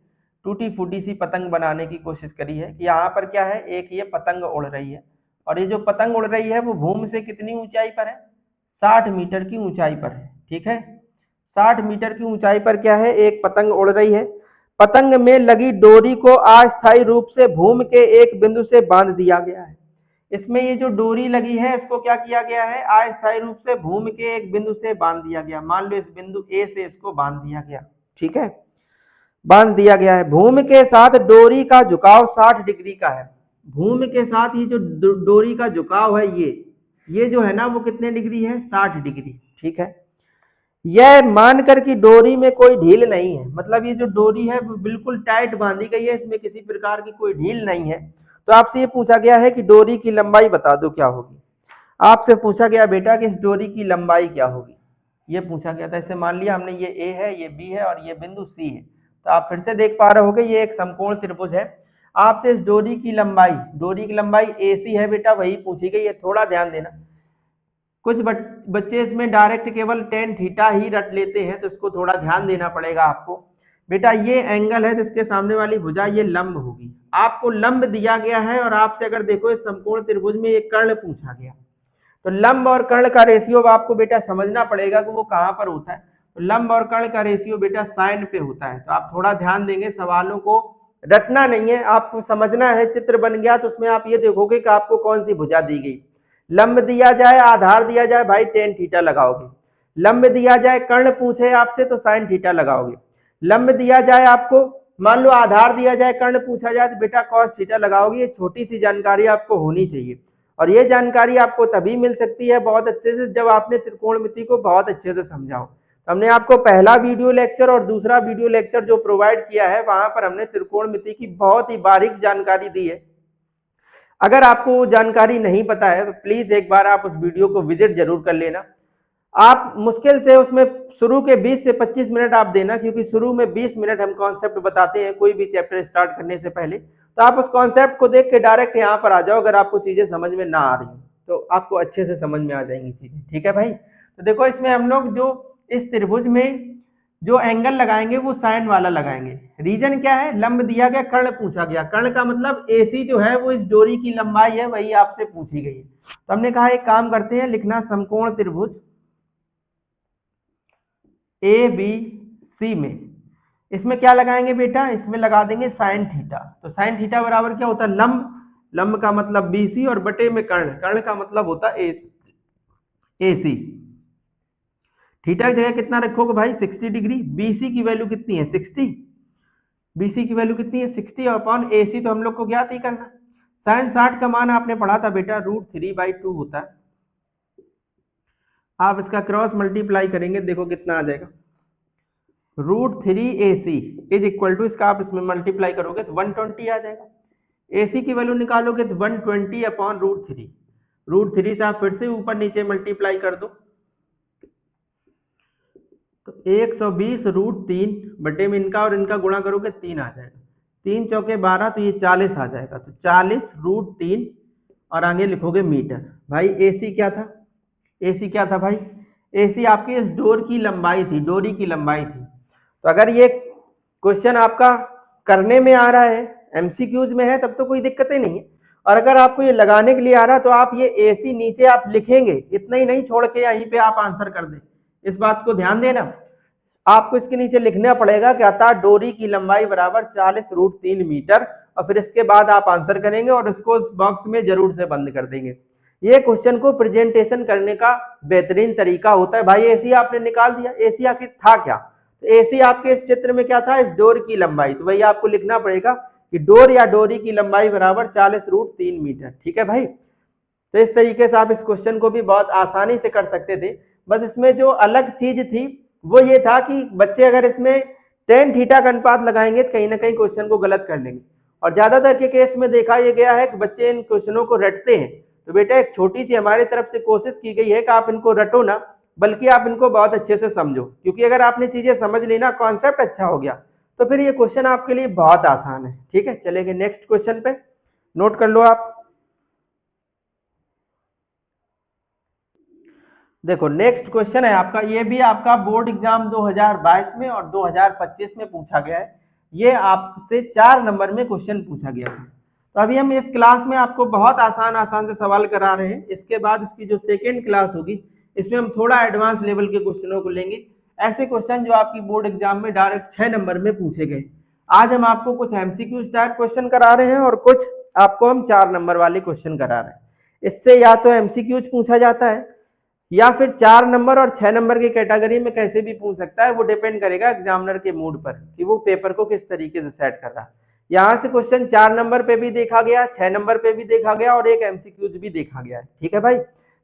टूटी फूटी सी पतंग बनाने की कोशिश करी है कि यहाँ पर क्या है, एक ये पतंग उड़ रही है, और ये जो पतंग उड़ रही है वो भूमि से कितनी ऊंचाई पर है, 60 मीटर की ऊंचाई पर है। ठीक है, 60 मीटर की ऊंचाई पर क्या है, एक पतंग उड़ रही है। पतंग में लगी डोरी को अस्थायी रूप से भूमि के एक बिंदु से बांध दिया गया है। इसमें ये जो डोरी लगी है इसको क्या किया गया है, अस्थायी रूप से भूमि के एक बिंदु से बांध दिया गया। मान लो इस बिंदु ए से इसको बांध दिया गया। ठीक है, बांध दिया गया है। भूमि के साथ डोरी का झुकाव 60 डिग्री का है। भूमि के साथ ये जो डोरी का झुकाव है, ये जो है ना वो कितने डिग्री है, 60 डिग्री। ठीक है, यह मानकर कि डोरी में कोई ढील नहीं है, मतलब ये जो डोरी है वो बिल्कुल टाइट बांधी गई है, इसमें किसी प्रकार की कोई ढील नहीं है। तो आपसे ये पूछा गया है कि डोरी की लंबाई बता दो क्या होगी। आपसे पूछा गया बेटा कि इस डोरी की लंबाई क्या होगी, ये पूछा गया था। इसे मान लिया हमने, ये ए है, ये बी है और ये बिंदु सी है। तो आप फिर से देख पा रहे होगे ये एक समकोण त्रिभुज है। आपसे इस डोरी की लंबाई ए सी है बेटा, वही पूछी गई है। थोड़ा ध्यान देना, कुछ बच्चे इसमें डायरेक्ट केवल टेन थीटा ही रट लेते हैं, तो इसको थोड़ा ध्यान देना पड़ेगा आपको। बेटा ये एंगल है, तो इसके सामने वाली भुजा ये लंब होगी। आपको लंब दिया गया है और आपसे अगर देखो इस समकोण त्रिभुज में एक कर्ण पूछा गया, तो लंब और कर्ण का रेशियो आपको बेटा समझना पड़ेगा कि वो कहाँ पर होता है। तो लंब और कर्ण का रेशियो बेटा साइन पे होता है। तो आप थोड़ा ध्यान देंगे, सवालों को रटना नहीं है, आपको समझना है। चित्र बन गया तो उसमें आप ये देखोगे कि आपको कौन सी भुजा दी गई। लंब दिया जाए, आधार दिया जाए, भाई टेन थीटा लगाओगे। लंब दिया जाए, कर्ण पूछे आपसे तो साइन थीटा लगाओगे। लंब दिया जाए आपको, मान लो आधार दिया जाए, कर्ण पूछा जाए तो बेटा कॉस थीटा लगाओगे। ये छोटी सी जानकारी आपको होनी चाहिए, और ये जानकारी आपको तभी मिल सकती है बहुत अच्छे से जब आपने त्रिकोणमिति को बहुत अच्छे से समझाओ। तो हमने आपको पहला वीडियो लेक्चर और दूसरा वीडियो लेक्चर जो प्रोवाइड किया है, वहां पर हमने त्रिकोणमिति की बहुत ही बारीक जानकारी दी है। अगर आपको वो जानकारी नहीं पता है तो प्लीज एक बार आप उस वीडियो को विजिट जरूर कर लेना। आप मुश्किल से उसमें शुरू के 20 से 25 मिनट आप देना, क्योंकि शुरू में 20 मिनट हम कॉन्सेप्ट बताते हैं कोई भी चैप्टर स्टार्ट करने से पहले। तो आप उस कॉन्सेप्ट को देख के डायरेक्ट यहाँ पर आ जाओ। अगर आपको चीजें समझ में ना आ रही तो आपको अच्छे से समझ में आ जाएंगी चीजें। ठीक है भाई, तो देखो इसमें हम लोग जो इस त्रिभुज में जो एंगल लगाएंगे वो साइन वाला लगाएंगे। रीजन क्या है, लंब दिया गया, कर्ण पूछा गया। कर्ण का मतलब AC जो है वो इस डोरी की लंबाई है, वही आपसे पूछी गई है। तो हमने कहा एक काम करते हैं, लिखना समकोण त्रिभुज ABC में, इसमें क्या लगाएंगे बेटा, इसमें लगा देंगे साइन थीटा। तो साइन थीटा बराबर क्या होता है, लंब का मतलब BC और बटे में कर्ण का मतलब होता है AC। थीटा की जगह कितना रखोगे भाई, 60 डिग्री। BC की वैल्यू कितनी है, 60। BC की वैल्यू कितनी है, 60 अपॉन AC तो हम लोग को ज्ञात ही करना। साइन 60 का मान आपने पढ़ा था बेटा, √3/2 होता है। आप इसका क्रॉस मल्टीप्लाई करेंगे, देखो कितना आ जाएगा, √3AC इज इक्वल टू, इसका आप इसमें मल्टीप्लाई करोगे तो 120 आ जाएगा। AC की वैल्यू निकालोगे तो 120 अपॉन √3। √3 से आप फिर से ऊपर नीचे मल्टीप्लाई कर दो तो 120 √3 बटे में इनका और इनका गुणा करोगे 3 आ जाएगा। 3 चौके 12 तो ये 40 आ जाएगा। तो 40 √3 और आगे लिखोगे मीटर। भाई AC क्या था, AC क्या था भाई, AC आपकी इस डोर की लंबाई थी, डोरी की लंबाई थी। तो अगर ये क्वेश्चन आपका करने में आ रहा है, MCQs में है, तब तो कोई दिक्कत ही नहीं है। और अगर आपको ये लगाने के लिए आ रहा है तो आप ये AC नीचे आप लिखेंगे, इतना ही नहीं छोड़ के यहीं पे आप आंसर कर दें। इस बात को ध्यान देना, आपको इसके नीचे लिखना पड़ेगा कि अतः डोरी की लंबाई बराबर 40 √3 मीटर, और फिर इसके बाद आप आंसर करेंगे और इसको इस बॉक्स में जरूर से बंद कर देंगे। ये क्वेश्चन को प्रेजेंटेशन करने का बेहतरीन तरीका होता है। भाई AC आपने निकाल दिया, AC आखिर था क्या, तो AC आपके इस चित्र में क्या था, इस डोर की लंबाई। तो वही आपको लिखना पड़ेगा कि डोर या डोरी की लंबाई बराबर 40 √3 मीटर। ठीक है भाई, तो इस तरीके से आप इस क्वेश्चन को भी बहुत आसानी से कर सकते थे। बस इसमें जो अलग चीज थी वो ये था कि बच्चे अगर इसमें टेन थीटा का अनुपात लगाएंगे तो कहीं ना कहीं क्वेश्चन को गलत कर लेंगे, और ज्यादातर के केस में देखा ये गया है कि बच्चे इन क्वेश्चनों को रटते हैं। तो बेटा एक छोटी सी हमारी तरफ से कोशिश की गई है कि आप इनको रटो ना, बल्कि आप इनको बहुत अच्छे से समझो, क्योंकि अगर आपने चीजें समझ ली ना, कॉन्सेप्ट अच्छा हो गया, तो फिर ये क्वेश्चन आपके लिए बहुत आसान है। ठीक है, चलेंगे नेक्स्ट क्वेश्चन पे, नोट कर लो आप। देखो नेक्स्ट क्वेश्चन है आपका, ये भी आपका बोर्ड एग्जाम 2022 में और 2025 में पूछा गया है। ये आपसे 4 नंबर में क्वेश्चन पूछा गया था। तो अभी हम इस क्लास में आपको बहुत आसान आसान से सवाल करा रहे हैं। इसके बाद इसकी जो सेकेंड क्लास होगी इसमें हम थोड़ा एडवांस लेवल के क्वेश्चनों को लेंगे, ऐसे क्वेश्चन जो आपकी बोर्ड एग्जाम में डायरेक्ट 6 नंबर में पूछे गए। आज हम आपको कुछ एमसीक्यू टाइप क्वेश्चन करा रहे हैं और कुछ आपको हम 4 नंबर वाले क्वेश्चन करा रहे हैं। इससे या तो एमसीक्यूज पूछा जाता है या फिर 4 नंबर और 6 नंबर की कैटेगरी में कैसे भी पूछ सकता है, वो डिपेंड करेगा एग्जामिनर के मूड पर कि वो पेपर को किस तरीके से सेट कर रहा है। यहाँ से क्वेश्चन 4 नंबर पे भी देखा गया, 6 नंबर पे भी देखा गया और एक एमसीक्यूज भी देखा गया है। ठीक है भाई,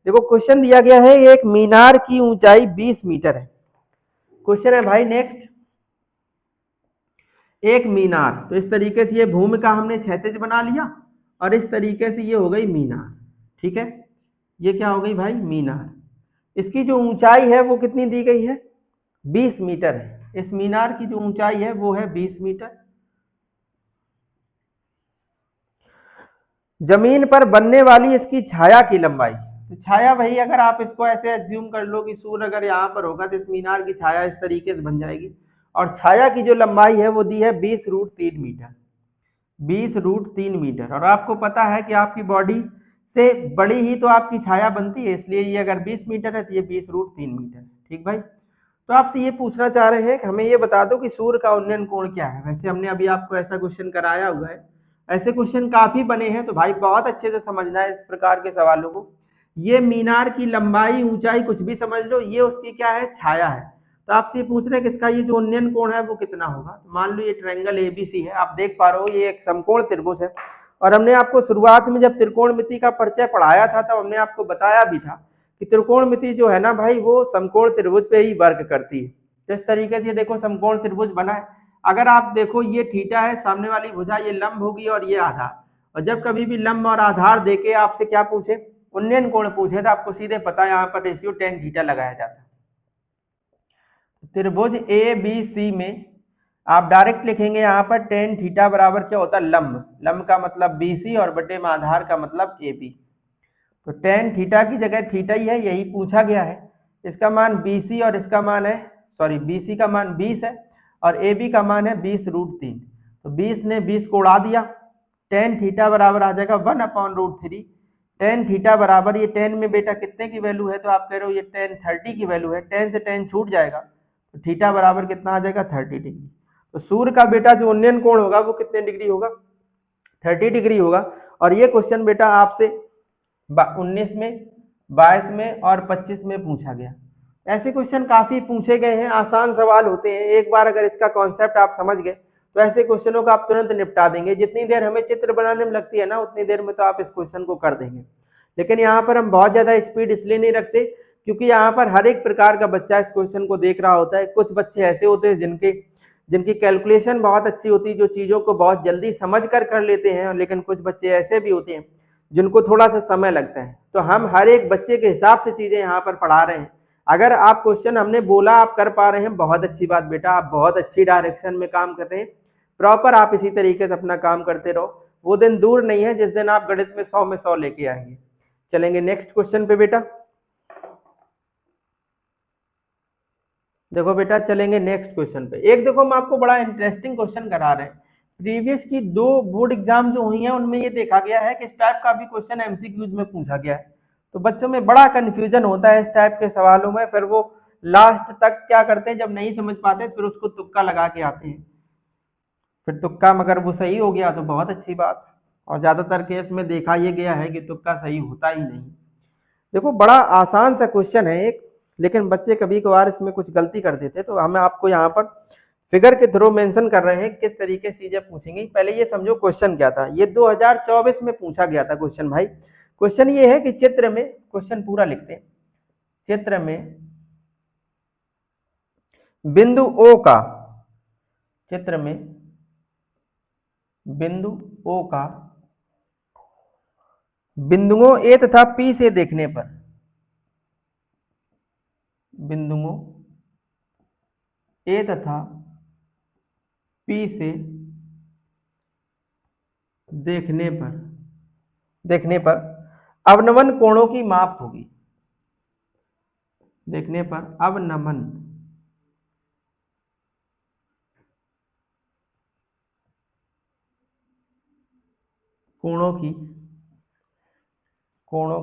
देखो क्वेश्चन दिया गया है, एक मीनार की ऊंचाई 20 मीटर है। क्वेश्चन है भाई नेक्स्ट, एक मीनार, तो इस तरीके से ये भूमिका हमने क्षैतिज बना लिया और इस तरीके से ये हो गई मीनार। ठीक है, ये क्या हो गई भाई, मीनार। इसकी जो ऊंचाई है वो कितनी दी गई है, 20 मीटर है। इस मीनार की जो ऊंचाई है वो है 20 मीटर। जमीन पर बनने वाली इसकी छाया की लंबाई, तो छाया भाई अगर आप इसको ऐसे एज्यूम कर लो कि सूर्य अगर यहाँ पर होगा तो इस मीनार की छाया इस तरीके से बन जाएगी, और छाया की जो लंबाई है वो दी है 20√3 मीटर, 20√3 मीटर। और आपको पता है कि आपकी बॉडी से बड़ी ही तो आपकी छाया बनती है, इसलिए ये अगर 20 मीटर है तो ये 20√3 मीटर। ठीक भाई, तो आपसे ये पूछना चाह रहे हैं कि हमें ये बता दो कि सूर्य का उन्नयन कोण क्या है। वैसे हमने अभी आपको ऐसा क्वेश्चन कराया हुआ है, ऐसे क्वेश्चन काफी बने हैं, तो भाई बहुत अच्छे से समझना है इस प्रकार के सवालों को। ये मीनार की लंबाई ऊंचाई कुछ भी समझ लो, ये उसकी क्या है, छाया है। तो आपसे ये पूछ रहे हैं कि इसका ये जो उन्नयन कोण है वो कितना होगा। तो मान लो ये ट्रायंगल एबीसी है, आप देख पा रहे हो ये एक समकोण त्रिभुज है, और हमने आपको शुरुआत में जब त्रिकोणमिति का परिचय पढ़ाया था तब हमने आपको बताया भी था कि त्रिकोणमिति जो है ना भाई वो समकोण त्रिभुज पे ही वर्क करती है। तो इस तरीके से देखो समकोण त्रिभुज बना है, अगर आप देखो ये थीटा है, सामने वाली भुजा ये लंब होगी और ये आधार, और जब कभी भी लंब और आधार देके आपसे क्या पूछे, उन्नयन कोण पूछे, तो आपको सीधे पता है यहाँ पर रेशियो tan थीटा लगाया जाता है। त्रिभुज ए बी सी में आप डायरेक्ट लिखेंगे यहाँ पर tan थीटा बराबर क्या होता है, लंब, लंब का मतलब BC और बटे में आधार का मतलब AB। तो tan थीटा की जगह थीटा ही है, यही पूछा गया है। इसका मान BC और इसका मान है, सॉरी BC का मान 20 है और AB का मान है 20√3। तो 20 ने 20 को उड़ा दिया, tan थीटा बराबर आ जाएगा 1/√3। tan थीटा बराबर, ये tan में बेटा कितने की वैल्यू है, तो आप कह रहे हो ये tan 30 की वैल्यू है, tan से tan छूट जाएगा, तो थीटा बराबर कितना आ जाएगा, 30 डिग्री। तो सूर्य का बेटा जो उन्नयन कोण होगा वो कितने डिग्री होगा, 30 डिग्री होगा। और ये क्वेश्चन बेटा आपसे 19 में, 22 में और 25 में पूछा गया। ऐसे क्वेश्चन काफी पूछे गए हैं, आसान सवाल होते हैं। एक बार अगर इसका कॉन्सेप्ट आप समझ गए तो ऐसे क्वेश्चनों को आप तुरंत निपटा देंगे। जितनी देर हमें चित्र बनाने में लगती है ना, उतनी देर में तो आप इस क्वेश्चन को कर देंगे। लेकिन यहाँ पर हम बहुत ज्यादा स्पीड इसलिए नहीं रखते क्योंकि यहाँ पर हर एक प्रकार का बच्चा इस क्वेश्चन को देख रहा होता है। कुछ बच्चे ऐसे होते हैं जिनकी कैलकुलेशन बहुत अच्छी होती है, जो चीज़ों को बहुत जल्दी समझ कर लेते हैं, लेकिन कुछ बच्चे ऐसे भी होते हैं जिनको थोड़ा सा समय लगता है। तो हम हर एक बच्चे के हिसाब से चीज़ें यहाँ पर पढ़ा रहे हैं। अगर आप क्वेश्चन हमने बोला आप कर पा रहे हैं, बहुत अच्छी बात बेटा, आप बहुत अच्छी डायरेक्शन में काम कर रहे हैं। प्रॉपर आप इसी तरीके से अपना काम करते रहो, वो दिन दूर नहीं है जिस दिन आप गणित में 100 में 100 लेके आएंगे। चलेंगे नेक्स्ट क्वेश्चन पे बेटा। देखो बेटा चलेंगे नेक्स्ट क्वेश्चन पे। एक देखो हम आपको बड़ा इंटरेस्टिंग क्वेश्चन करा रहे हैं। प्रीवियस की 2 बोर्ड एग्जाम जो हुई हैं उनमें ये देखा गया है कि इस टाइप का भी क्वेश्चन एमसीक्यूज में पूछा गया है। तो बच्चों में बड़ा कंफ्यूजन होता है इस टाइप के सवालों में, फिर वो लास्ट तक क्या करते हैं, जब नहीं समझ पाते फिर उसको तुक्का लगा के आते हैं। फिर तुक्का मगर वो सही हो गया तो बहुत अच्छी बात, और ज्यादातर केस में देखा ये गया है कि तुक्का सही होता ही नहीं। देखो बड़ा आसान सा क्वेश्चन है एक, लेकिन बच्चे कभी कभार इसमें कुछ गलती कर देते हैं। तो हम आपको यहाँ पर फिगर के थ्रू मेंशन कर रहे हैं किस तरीके से चीजें पूछेंगी। पहले ये समझो क्वेश्चन क्या था। ये 2024 में पूछा गया था क्वेश्चन भाई। क्वेश्चन ये है कि चित्र में, क्वेश्चन पूरा लिखते हैं, चित्र में बिंदु O का, चित्र में बिंदु O का बिंदुओं A तथा P से देखने पर, बिंदुओं A तथा P से देखने पर अवनमन कोणों की माप होगी। देखने पर अवनमन कोणों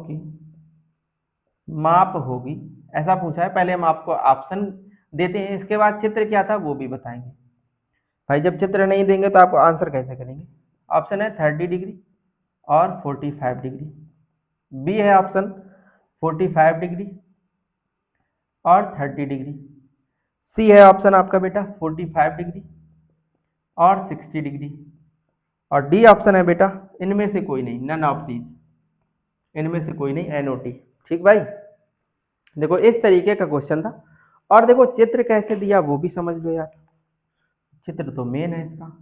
की माप होगी, ऐसा पूछा है। पहले हम आपको ऑप्शन देते हैं, इसके बाद चित्र क्या था वो भी बताएंगे। भाई जब चित्र नहीं देंगे तो आप आंसर कैसे करेंगे। ऑप्शन है 30 डिग्री और 45 डिग्री, बी है ऑप्शन 45 डिग्री और 30 डिग्री, सी है ऑप्शन आपका बेटा 45 डिग्री और 60 डिग्री, और डी ऑप्शन है बेटा इनमें से कोई नहीं, नन ऑफ दीज, इनमें से कोई नहीं, एनओटी। ठीक भाई, देखो इस तरीके का क्वेश्चन था। और देखो चित्र कैसे दिया वो भी समझ लो यार, चित्र तो मेन है इसका।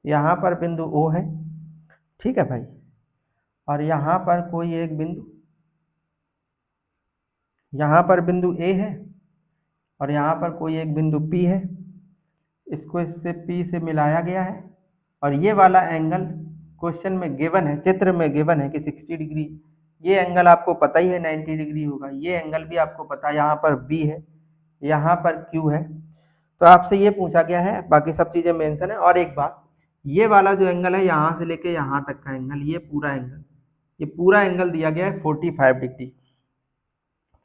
यहां पर बिंदु O है, ठीक है भाई, और यहां पर कोई एक बिंदु, यहां पर बिंदु A है और यहां पर कोई एक बिंदु P है, इसको इससे P से मिलाया गया है, और ये वाला एंगल क्वेश्चन में गिवन है, चित्र में गिवन है कि 60 डिग्री, ये एंगल आपको पता ही है 90 डिग्री होगा, ये एंगल भी आपको पता है, यहाँ पर B है, यहाँ पर Q है, तो आपसे ये पूछा गया है, बाकी सब चीज़ें मेंशन है। और एक बात, ये वाला जो एंगल है यहाँ से लेके यहाँ तक का एंगल, ये पूरा एंगल दिया गया है 45 डिग्री।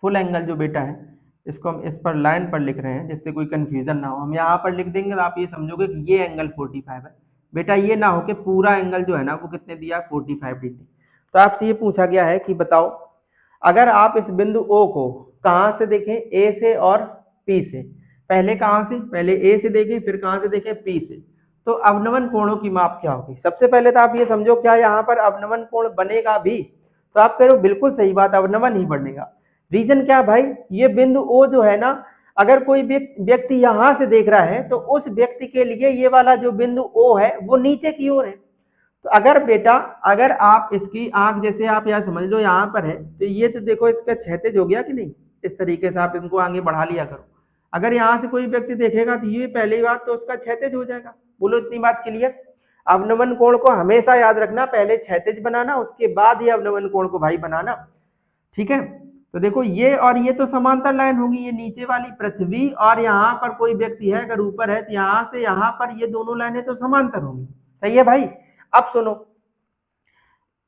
फुल एंगल जो बेटा है इसको हम इस पर लाइन पर लिख रहे हैं जिससे कोई कंफ्यूजन ना हो। हम यहाँ पर लिख देंगे तो आप ये समझोगे कि ये एंगल 45 है, बेटा ये ना हो कि पूरा एंगल जो है ना वो कितने दिया, 45 डिग्री। तो आपसे ये पूछा गया है कि बताओ अगर आप इस बिंदु O को कहाँ से देखें, A से और P से, पहले कहाँ से, पहले A से देखें, फिर कहाँ से देखें, P से, तो अवनमन कोणों की माप क्या होगी। सबसे पहले तो आप ये समझो क्या यहाँ पर अवनमन कोण बनेगा भी, तो आप कह रहे हो बिल्कुल सही बात, अवनमन ही बनेगा। रीजन क्या भाई, ये बिंदु O जो है ना, अगर कोई व्यक्ति यहां से देख रहा है तो उस व्यक्ति के लिए ये वाला जो बिंदु O है वो नीचे की ओर है। तो अगर बेटा अगर आप इसकी आंख जैसे आप यहाँ समझ लो यहाँ पर है, तो ये तो देखो इसका क्षैतिज हो गया कि नहीं, इस तरीके से आप इनको आगे बढ़ा लिया करो। अगर यहाँ से कोई व्यक्ति देखेगा तो ये पहली बात तो उसका क्षैतिज हो जाएगा। बोलो इतनी बात क्लियर। अवनमन कोण को हमेशा याद रखना, पहले क्षैतिज बनाना उसके बाद ही अवनमन कोण को भाई बनाना, ठीक है। तो देखो ये और ये तो समांतर लाइन होगी, ये नीचे वाली पृथ्वी और यहाँ पर कोई व्यक्ति है अगर ऊपर है तो यहाँ से यहाँ पर ये दोनों लाइनें तो समांतर होंगी, सही है भाई। अब सुनो,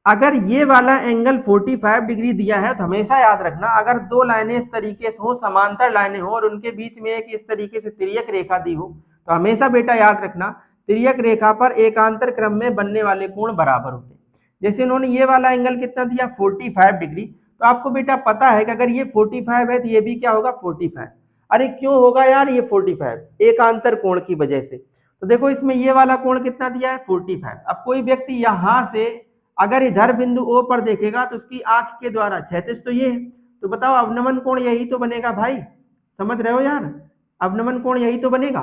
अगर ये वाला एंगल 45 डिग्री दिया है तो हमेशा याद रखना अगर दो लाइनें इस तरीके से हो, समांतर लाइनें हो और उनके बीच में एक इस तरीके से तिर्यक रेखा दी हो, तो हमेशा बेटा याद रखना तिर्यक रेखा पर एकांतर क्रम में बनने वाले कोण बराबर होते हैं। जैसे उन्होंने ये वाला एंगल कितना दिया 45 डिग्री, तो आपको बेटा पता है कि अगर ये 45 है तो ये भी क्या होगा 45। अरे क्यों होगा यार ये 45, एकांतर कोण की वजह से। तो देखो इसमें ये वाला कोण कितना दिया है 45। अब कोई व्यक्ति यहां से अगर इधर बिंदु O पर देखेगा तो उसकी आंख के द्वारा क्षैतिज तो ये है, तो बताओ अवनमन कोण यही तो बनेगा भाई, समझ रहे हो यार, अवनमन कोण यही तो बनेगा।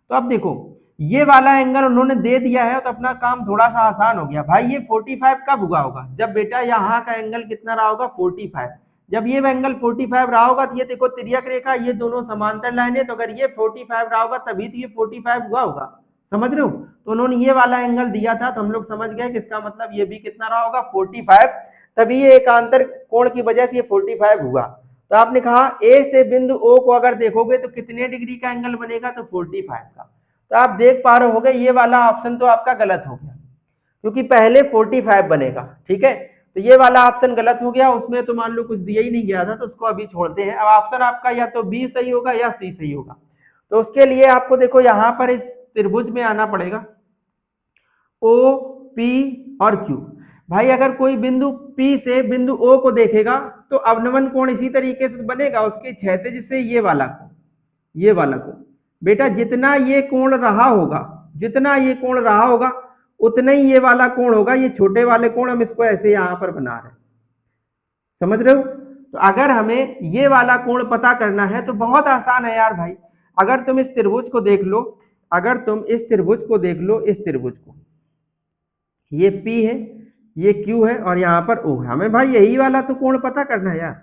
तो अब देखो ये वाला एंगल उन्होंने दे दिया है तो अपना काम थोड़ा सा आसान हो गया। भाई ये 45 कब हुआ होगा, जब बेटा यहाँ का एंगल कितना रहा होगा 45। जब ये एंगल 45 रहा होगा तो ये देखो तिर्यक रेखा, ये दोनों समांतर लाइनें, तो अगर ये 45 रहा होगा तभी तो ये 45 हुआ होगा, समझ रहे हो। तो उन्होंने ये वाला एंगल दिया था तो हम लोग समझ गए कि इसका मतलब ये भी कितना रहा होगा 45, तभी ये एकांतर कोण की वजह से ये 45 हुआ। तो आपने कहा ए से बिंदु O को अगर देखोगे तो कितने डिग्री का एंगल बनेगा, तो 45 का। तो आप देख पा रहे होगे ये वाला ऑप्शन तो आपका गलत हो गया क्योंकि पहले 45 बनेगा, ठीक है। तो ये वाला ऑप्शन गलत हो गया, उसमें तो मान लो कुछ दिया ही नहीं गया था तो उसको अभी छोड़ते हैं। अब ऑप्शन आपका या तो बी सही होगा या सी सही होगा। तो उसके लिए आपको देखो यहाँ पर इस त्रिभुज में आना पड़ेगा O, P और Q। भाई अगर कोई बिंदु P से बिंदु O को देखेगा तो अवनमन कोण इसी तरीके से बनेगा, उसके क्षैतिज से ये वाला कोण बेटा जितना ये कोण रहा होगा, जितना ये कोण रहा होगा उतना ही ये वाला कोण होगा। ये छोटे वाले कोण हम इसको ऐसे यहां पर बना रहे हैं, समझ रहे हो। तो अगर हमें ये वाला कोण पता करना है तो बहुत आसान है यार भाई। अगर तुम इस त्रिभुज को देख लो, अगर तुम इस त्रिभुज को देख लो, इस त्रिभुज को, ये P है, ये Q है और यहाँ पर O है। हमें भाई यही वाला तो कोण पता करना है यार,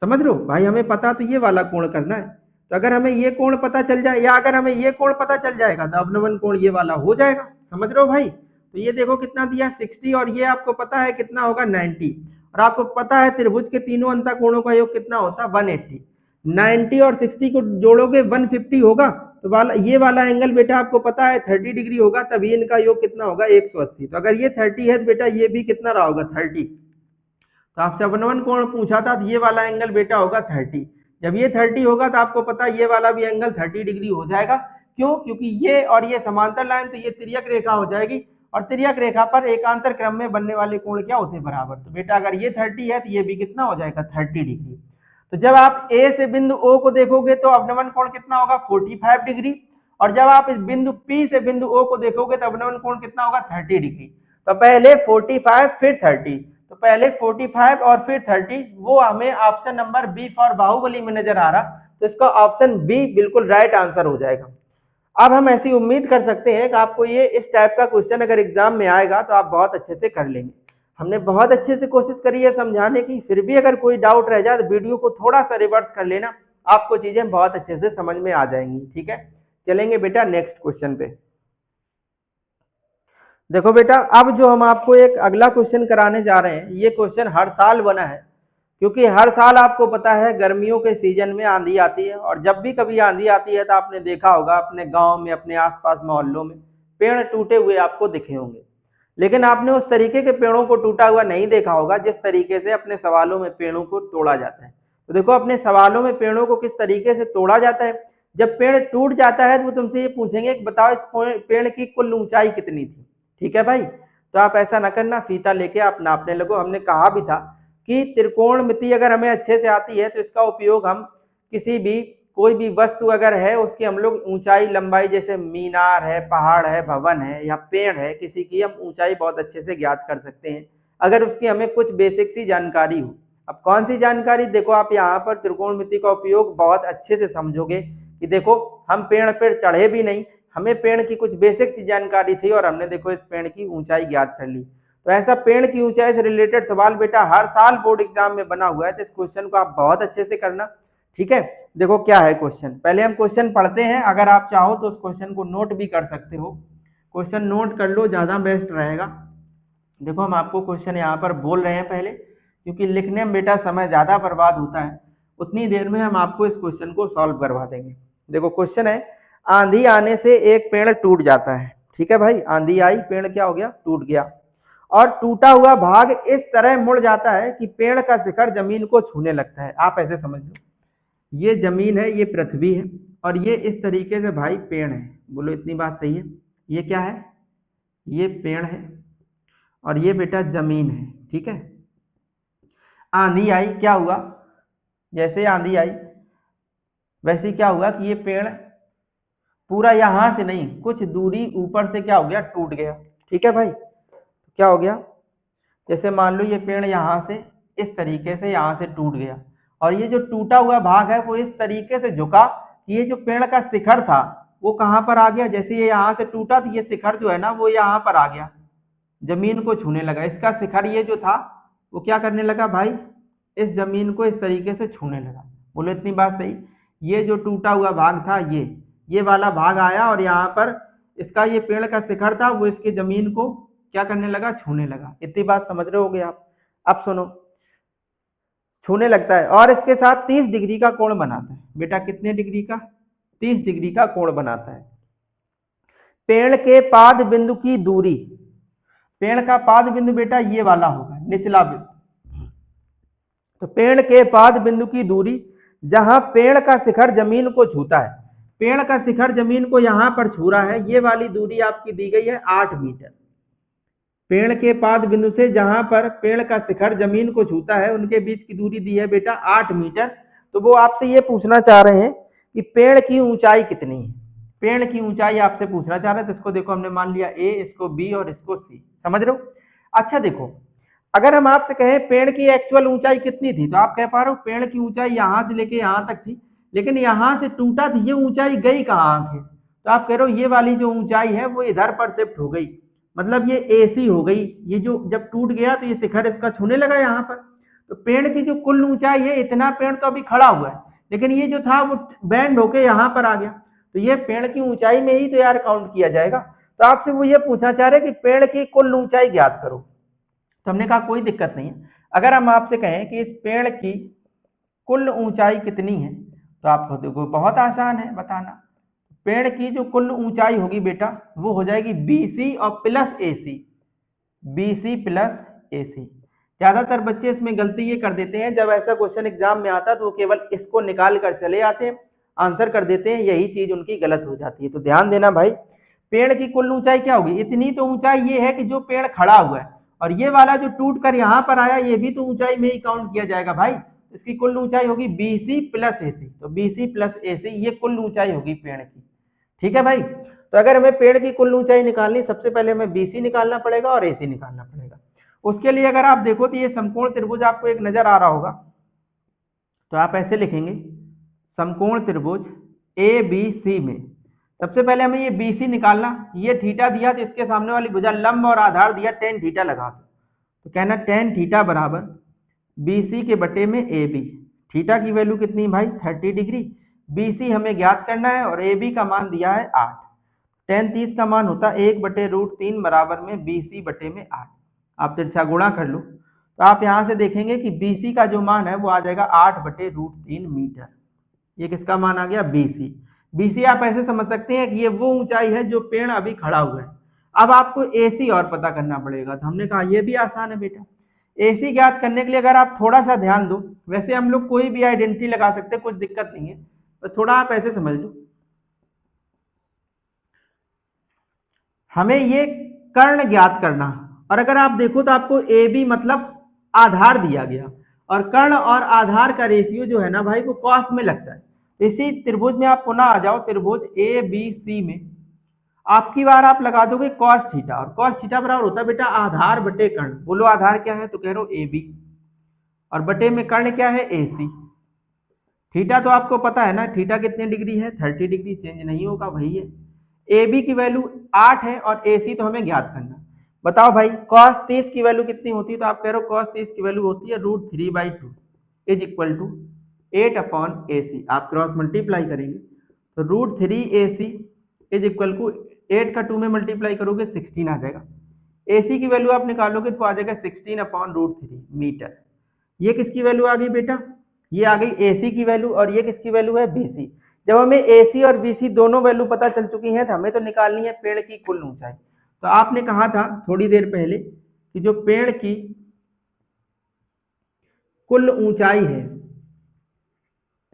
समझ लो भाई। हमें पता तो ये वाला कोण करना है। तो अगर हमें ये कोण पता चल जाए या अगर हमें ये कोण पता चल जाएगा तो अवनमन कोण ये वाला हो जाएगा, समझ रहे हो भाई। तो ये देखो कितना दिया 60 और ये आपको पता है कितना होगा 90। और आपको पता है त्रिभुज के तीनों अंतः कोणों का योग कितना होता है 180। 90 और 60 को जोड़ोगे 150 होगा। तो वाला ये वाला एंगल बेटा आपको पता है 30 डिग्री होगा, तभी इनका योग कितना होगा 180। तो अगर ये 30 है तो बेटा ये भी कितना रहा होगा 30। तो आपसे अवनमन कोण पूछा था तो ये वाला एंगल बेटा होगा 30। जब ये 30 होगा तो आपको पता है ये वाला भी एंगल 30 डिग्री हो जाएगा। क्यों? क्योंकि ये और ये समांतर लाइन, तो ये तिर्यक रेखा हो जाएगी और तिर्यक रेखा पर एकांतर क्रम में बनने वाले कोण क्या होते हैं बराबर। तो बेटा अगर ये 30 है तो ये भी कितना हो जाएगा 30 डिग्री। तो जब आप ए से बिंदु ओ को देखोगे तो अवनमन कोण कितना होगा 45 डिग्री। और जब आप इस बिंदु पी से बिंदु ओ को देखोगे तो अवनमन कोण कितना होगा 30 डिग्री। तो पहले 45 फिर 30, तो पहले 45 और फिर 30, वो हमें option number B for Bahubali में नजर आ रहा। तो इसका ऑप्शन बी बिल्कुल राइट आंसर हो जाएगा। अब हम ऐसी उम्मीद कर सकते हैं कि आपको ये इस टाइप का क्वेश्चन अगर एग्जाम में आएगा तो आप बहुत अच्छे से कर लेंगे। हमने बहुत अच्छे से कोशिश करी है समझाने की, फिर भी अगर कोई डाउट रह जाए तो वीडियो को थोड़ा सा रिवर्स कर लेना, आपको चीजें बहुत अच्छे से समझ में आ जाएंगी। ठीक है, चलेंगे बेटा नेक्स्ट क्वेश्चन पे। देखो बेटा, अब जो हम आपको एक अगला क्वेश्चन कराने जा रहे हैं, ये क्वेश्चन हर साल बना है, क्योंकि हर साल आपको पता है गर्मियों के सीजन में आंधी आती है। और जब भी कभी आंधी आती है तो आपने देखा होगा अपने गांव में, अपने आसपास मोहल्लों में पेड़ टूटे हुए आपको दिखे होंगे। लेकिन आपने उस तरीके के पेड़ों को टूटा हुआ नहीं देखा होगा जिस तरीके से अपने सवालों में पेड़ों को तोड़ा जाता है। तो देखो, अपने सवालों में पेड़ों को किस तरीके से तोड़ा जाता है। जब पेड़ टूट जाता है तो वो तुमसे ये पूछेंगे कि बताओ इस पेड़ की कुल ऊंचाई कितनी थी। ठीक है भाई, तो आप ऐसा ना करना, फीता लेके आप नापने लगो। हमने कहा भी था कि त्रिकोणमिति अगर हमें अच्छे से आती है तो इसका उपयोग हम किसी भी कोई भी वस्तु अगर है उसकी हम लोग ऊंचाई लंबाई, जैसे मीनार है, पहाड़ है, भवन है या पेड़ है, किसी की हम ऊंचाई बहुत अच्छे से ज्ञात कर सकते हैं अगर उसकी हमें कुछ बेसिक सी जानकारी हो। अब कौन सी जानकारी? देखो, आप यहाँ पर त्रिकोणमिति का उपयोग बहुत अच्छे से समझोगे कि देखो हम पेड़ पर चढ़े भी नहीं, हमें पेड़ की कुछ बेसिक सी जानकारी थी और हमने देखो इस पेड़ की ऊंचाई ज्ञात कर ली। तो ऐसा पेड़ की ऊंचाई से रिलेटेड सवाल बेटा हर साल बोर्ड एग्जाम में बना हुआ है, तो इस क्वेश्चन को आप बहुत अच्छे से करना। ठीक है, देखो क्या है क्वेश्चन, पहले हम क्वेश्चन पढ़ते हैं। अगर आप चाहो तो उस क्वेश्चन को नोट भी कर सकते हो, क्वेश्चन नोट कर लो, ज्यादा बेस्ट रहेगा। देखो, हम आपको क्वेश्चन यहाँ पर बोल रहे हैं पहले, क्योंकि लिखने में बेटा समय ज्यादा बर्बाद होता है, उतनी देर में हम आपको इस क्वेश्चन को सॉल्व करवा देंगे। देखो क्वेश्चन है, आंधी आने से एक पेड़ टूट जाता है। ठीक है भाई, आंधी आई, पेड़ क्या हो गया? टूट गया। और टूटा हुआ भाग इस तरह मुड़ जाता है कि पेड़ का शिखर जमीन को छूने लगता है। आप ऐसे समझ लो, ये जमीन है, ये पृथ्वी है और ये इस तरीके से भाई पेड़ है। बोलो इतनी बात सही है? ये क्या है? ये पेड़ है और ये बेटा जमीन है। ठीक है, आंधी आई, क्या हुआ? जैसे आंधी आई वैसे क्या हुआ कि ये पेड़ पूरा यहां से नहीं, कुछ दूरी ऊपर से क्या हो गया? टूट गया। ठीक है भाई, क्या हो गया? जैसे मान लो ये पेड़ यहाँ से इस तरीके से यहाँ से टूट गया और ये जो टूटा हुआ भाग है वो इस तरीके से झुका कि ये जो पेड़ का शिखर था वो कहाँ पर आ गया? जैसे ये यहाँ से टूटा तो ये शिखर जो है ना वो यहाँ पर आ गया, जमीन को छूने लगा। इसका शिखर ये जो था वो क्या करने लगा भाई? इस जमीन को इस तरीके से छूने लगा। बोलो इतनी बात सही? ये जो टूटा हुआ भाग था ये वाला भाग आया और यहाँ पर इसका ये पेड़ का शिखर था वो इसके जमीन को क्या करने लगा? छूने लगा। इतनी बात समझ रहे होगे आप? अब सुनो, छूने लगता है और इसके साथ 30 डिग्री का कोण बनाता है। बेटा कितने डिग्री का? 30 डिग्री का कोण बनाता है। पेड़ के पाद बिंदु की दूरी, पेड़ का पाद बिंदु बेटा ये वाला होगा, निचला बिंदु। तो पेड़ के पाद बिंदु की दूरी जहां पेड़ का शिखर जमीन को छूता है, पेड़ का शिखर जमीन को यहां पर छू रहा है, ये वाली दूरी आपकी दी गई है 8 मीटर। पेड़ के पाद बिंदु से जहां पर पेड़ का शिखर जमीन को छूता है उनके बीच की दूरी दी है बेटा 8 मीटर। तो वो आपसे ये पूछना चाह रहे हैं कि पेड़ की ऊंचाई कितनी है। पेड़ की ऊंचाई आपसे पूछना चाह रहा है, तो इसको देखो हमने मान लिया ए, इसको बी और इसको सी, समझ रहे हो। अच्छा देखो, अगर हम आपसे कहें पेड़ की एक्चुअल ऊंचाई कितनी थी, तो आप कह पा रहे हो पेड़ की ऊंचाई यहां से लेके यहां तक थी, लेकिन यहां से टूटा थी, ये ऊंचाई गई कहाँ आके, तो आप कह रहे हो ये वाली जो ऊंचाई है वो इधर पर शिफ्ट हो गई, मतलब ये एसी हो गई, ये जो जब टूट गया तो ये शिखर इसका छूने लगा यहाँ पर। तो पेड़ की जो कुल ऊंचाई है, इतना पेड़ तो अभी खड़ा हुआ है, लेकिन ये जो था वो बैंड होके यहाँ पर आ गया, तो ये पेड़ की ऊंचाई में ही तो यार काउंट किया जाएगा। तो आपसे वो ये पूछना चाह रहे कि पेड़ की कुल ऊंचाई ज्ञात करो, तो हमने कहा कोई दिक्कत नहीं है। अगर हम आपसे कहें कि इस पेड़ की कुल ऊंचाई कितनी है, तो आपको देखो बहुत आसान है बताना। पेड़ की जो कुल ऊंचाई होगी बेटा वो हो जाएगी BC और plus AC, BC plus AC। ज्यादातर बच्चे इसमें गलती ये कर देते हैं, जब ऐसा क्वेश्चन एग्जाम में आता है तो वो केवल इसको निकाल कर चले आते हैं, आंसर कर देते हैं, यही चीज उनकी गलत हो जाती है। तो ध्यान देना भाई, पेड़ की कुल ऊंचाई क्या होगी, इतनी तो ऊंचाई ये है कि जो पेड़ खड़ा हुआ है, और ये वाला जो टूट कर यहाँ पर आया ये भी तो ऊंचाई में ही काउंट किया जाएगा भाई। इसकी कुल ऊंचाई होगी BC प्लस AC, तो BC प्लस AC ये कुल ऊंचाई होगी पेड़ की, ठीक है भाई। तो अगर हमें पेड़ की कुल ऊंचाई निकालनी, सबसे पहले हमें BC निकालना पड़ेगा और AC निकालना पड़ेगा। उसके लिए अगर आप देखो तो ये समकोण त्रिभुज आपको एक नजर आ रहा होगा, तो आप ऐसे लिखेंगे समकोण त्रिभुज ABC में सबसे पहले हमें ये BC निकालना, ये थीटा दिया तो इसके सामने वाली भुजा लंब और आधार दिया tan थीटा लगा दो, तो कहना tan थीटा बराबर BC के बटे में AB। थीटा की वैल्यू कितनी भाई 30 डिग्री, BC हमें ज्ञात करना है और AB का मान दिया है 8, tan 30 का मान होता है 1/√3 बराबर में BC बटे में 8। आप तिरछा गुणा कर लो, तो आप यहाँ से देखेंगे कि BC का जो मान है वो आ जाएगा 8/√3 मीटर। ये किसका मान आ गया BC। BC आप ऐसे समझ सकते हैं कि ये वो ऊंचाई है जो पेड़ अभी खड़ा हुआ है। अब आपको AC और पता करना पड़ेगा, तो हमने कहा ये भी आसान है बेटा। AC ज्ञात करने के लिए अगर आप थोड़ा सा ध्यान दो, वैसे हम लोग कोई भी आइडेंटिटी लगा सकते हैं, कुछ दिक्कत नहीं है, तो थोड़ा आप ऐसे समझ लो। हमें ये कर्ण ज्ञात करना, और अगर आप देखो तो आपको AB मतलब आधार दिया गया, और कर्ण और आधार का रेशियो जो है ना भाई वो कॉस में लगता है। इसी त्रिभुज में आप पुनः आ जाओ, त्रिभुज ABC में आपकी बार आप लगा दोगे कॉस थीटा, और कॉस थीटा बराबर होता है बेटा आधार बटे कर्ण। बोलो आधार क्या है, तो कह रहे हो AB, और बटे में कर्ण क्या है AC। थीटा तो आपको पता है ना, थीटा कितने डिग्री है 30 डिग्री, चेंज नहीं होगा वही है। AB की वैल्यू 8 है और AC तो हमें ज्ञात करना। बताओ भाई cos 30 की वैल्यू कितनी होती है, तो आप कह रहे हो cos 30 की वैल्यू होती है √3/2 इज इक्वल टू 8/AC। आप क्रॉस मल्टीप्लाई करेंगे तो √3AC इज इक्वल टू 8 का 2 में मल्टीप्लाई करोगे 16 आ जाएगा। AC की वैल्यू आप निकालोगे तो आ जाएगा 16/√3 मीटर। ये किसकी वैल्यू आ गई बेटा, ये आ गई AC की वैल्यू, और ये किसकी वैल्यू है BC। जब हमें AC और BC दोनों वैल्यू पता चल चुकी हैं तो हमें तो निकालनी है पेड़ की कुल ऊंचाई। तो आपने कहा था थोड़ी देर पहले कि जो पेड़ की कुल ऊंचाई है,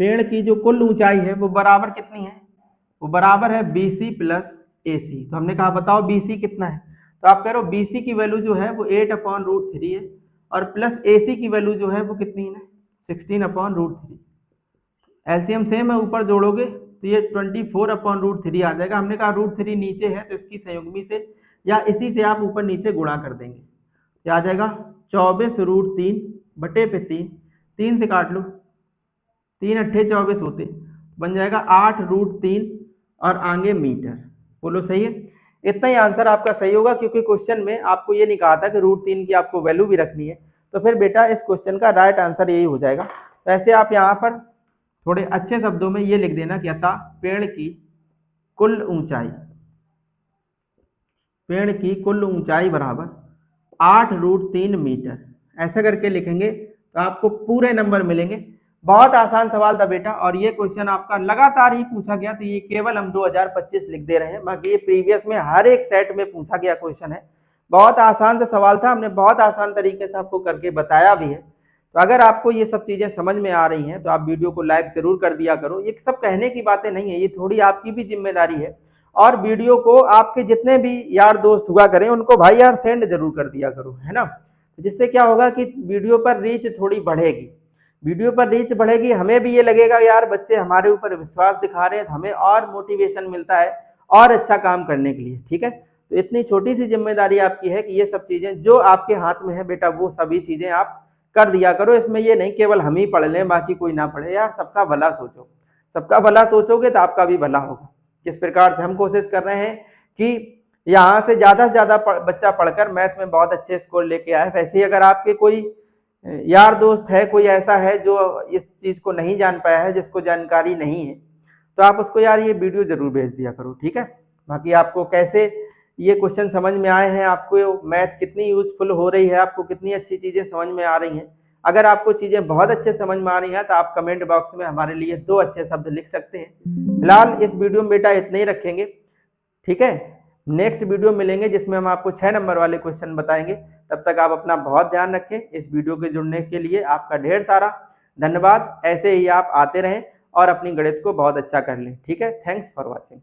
पेड़ की जो कुल ऊंचाई है वो बराबर कितनी है, वो बराबर है BC प्लस AC। तो हमने कहा बताओ BC कितना है, तो आप कह रहे हो BC की वैल्यू जो है वो 8/√3 है, और प्लस AC की वैल्यू जो है वो कितनी है 16/√3। एलसीएम सेम है, ऊपर जोड़ोगे तो ये 24/√3 आ जाएगा। हमने कहा √3 नीचे है तो इसकी संयुग्मी से या इसी से आप ऊपर नीचे गुणा कर देंगे, क्या आ जाएगा 24√3 बटे पे 3 से काट लो, 3 अट्ठे 24 होते, बन जाएगा 8√3 और आगे मीटर। बोलो सही है, इतना ही आंसर आपका सही होगा, क्योंकि क्वेश्चन में आपको ये नहीं कहा था कि √3 की आपको वैल्यू भी रखनी है, तो फिर बेटा इस क्वेश्चन का राइट आंसर यही हो जाएगा। तो ऐसे आप यहाँ पर थोड़े अच्छे शब्दों में ये लिख देना कि अतः पेड़ की कुल ऊंचाई बराबर 8√3 मीटर, ऐसा करके लिखेंगे तो आपको पूरे नंबर मिलेंगे। बहुत आसान सवाल था बेटा, और ये क्वेश्चन आपका लगातार ही पूछा गया, तो ये केवल हम 2025 लिख दे रहे हैं, बाकी ये प्रीवियस में हर एक सेट में पूछा गया क्वेश्चन है। बहुत आसान सा सवाल था, हमने बहुत आसान तरीके से आपको करके बताया भी है। तो अगर आपको ये सब चीजें समझ में आ रही हैं तो आप वीडियो को लाइक जरूर कर दिया करो। ये सब कहने की बातें नहीं है, ये थोड़ी आपकी भी जिम्मेदारी है, और वीडियो को आपके जितने भी यार दोस्त हुआ करें उनको भाई यार सेंड जरूर कर दिया करो, है ना, जिससे क्या होगा कि वीडियो पर रीच थोड़ी बढ़ेगी। वीडियो पर रीच बढ़ेगी, हमें भी ये लगेगा यार बच्चे हमारे ऊपर विश्वास दिखा रहे हैं, तो हमें और मोटिवेशन मिलता है और अच्छा काम करने के लिए। ठीक है, तो इतनी छोटी सी जिम्मेदारी आपकी है कि ये सब चीजें जो आपके हाथ में है बेटा, वो सभी चीजें आप कर दिया करो। इसमें ये नहीं केवल हम ही पढ़ लें बाकी कोई ना पढ़े, यार सबका भला सोचो। सबका भला सोचोगे तो आपका भी भला होगा। किस प्रकार से हम कोशिश कर रहे हैं कि यहाँ से ज्यादा बच्चा पढ़कर मैथ में बहुत अच्छे स्कोर लेके आए। वैसे ही अगर आपके कोई यार दोस्त है, कोई ऐसा है जो इस चीज को नहीं जान पाया है, जिसको जानकारी नहीं है, तो आप उसको यार ये वीडियो जरूर भेज दिया करो। ठीक है, बाकी आपको कैसे ये क्वेश्चन समझ में आए हैं, आपको मैथ कितनी यूजफुल हो रही है, आपको कितनी अच्छी चीजें समझ में आ रही हैं। अगर आपको चीजें बहुत अच्छे समझ में आ रही हैं तो आप कमेंट बॉक्स में हमारे लिए 2 अच्छे शब्द लिख सकते हैं। फिलहाल इस वीडियो में बेटा इतने ही रखेंगे। ठीक है, नेक्स्ट वीडियो मिलेंगे जिसमें हम आपको 6 नंबर वाले क्वेश्चन बताएंगे। तब तक आप अपना बहुत ध्यान रखें। इस वीडियो के जुड़ने के लिए आपका ढेर सारा धन्यवाद। ऐसे ही आप आते रहें और अपनी गणित को बहुत अच्छा कर लें। ठीक है, थैंक्स फॉर वॉचिंग।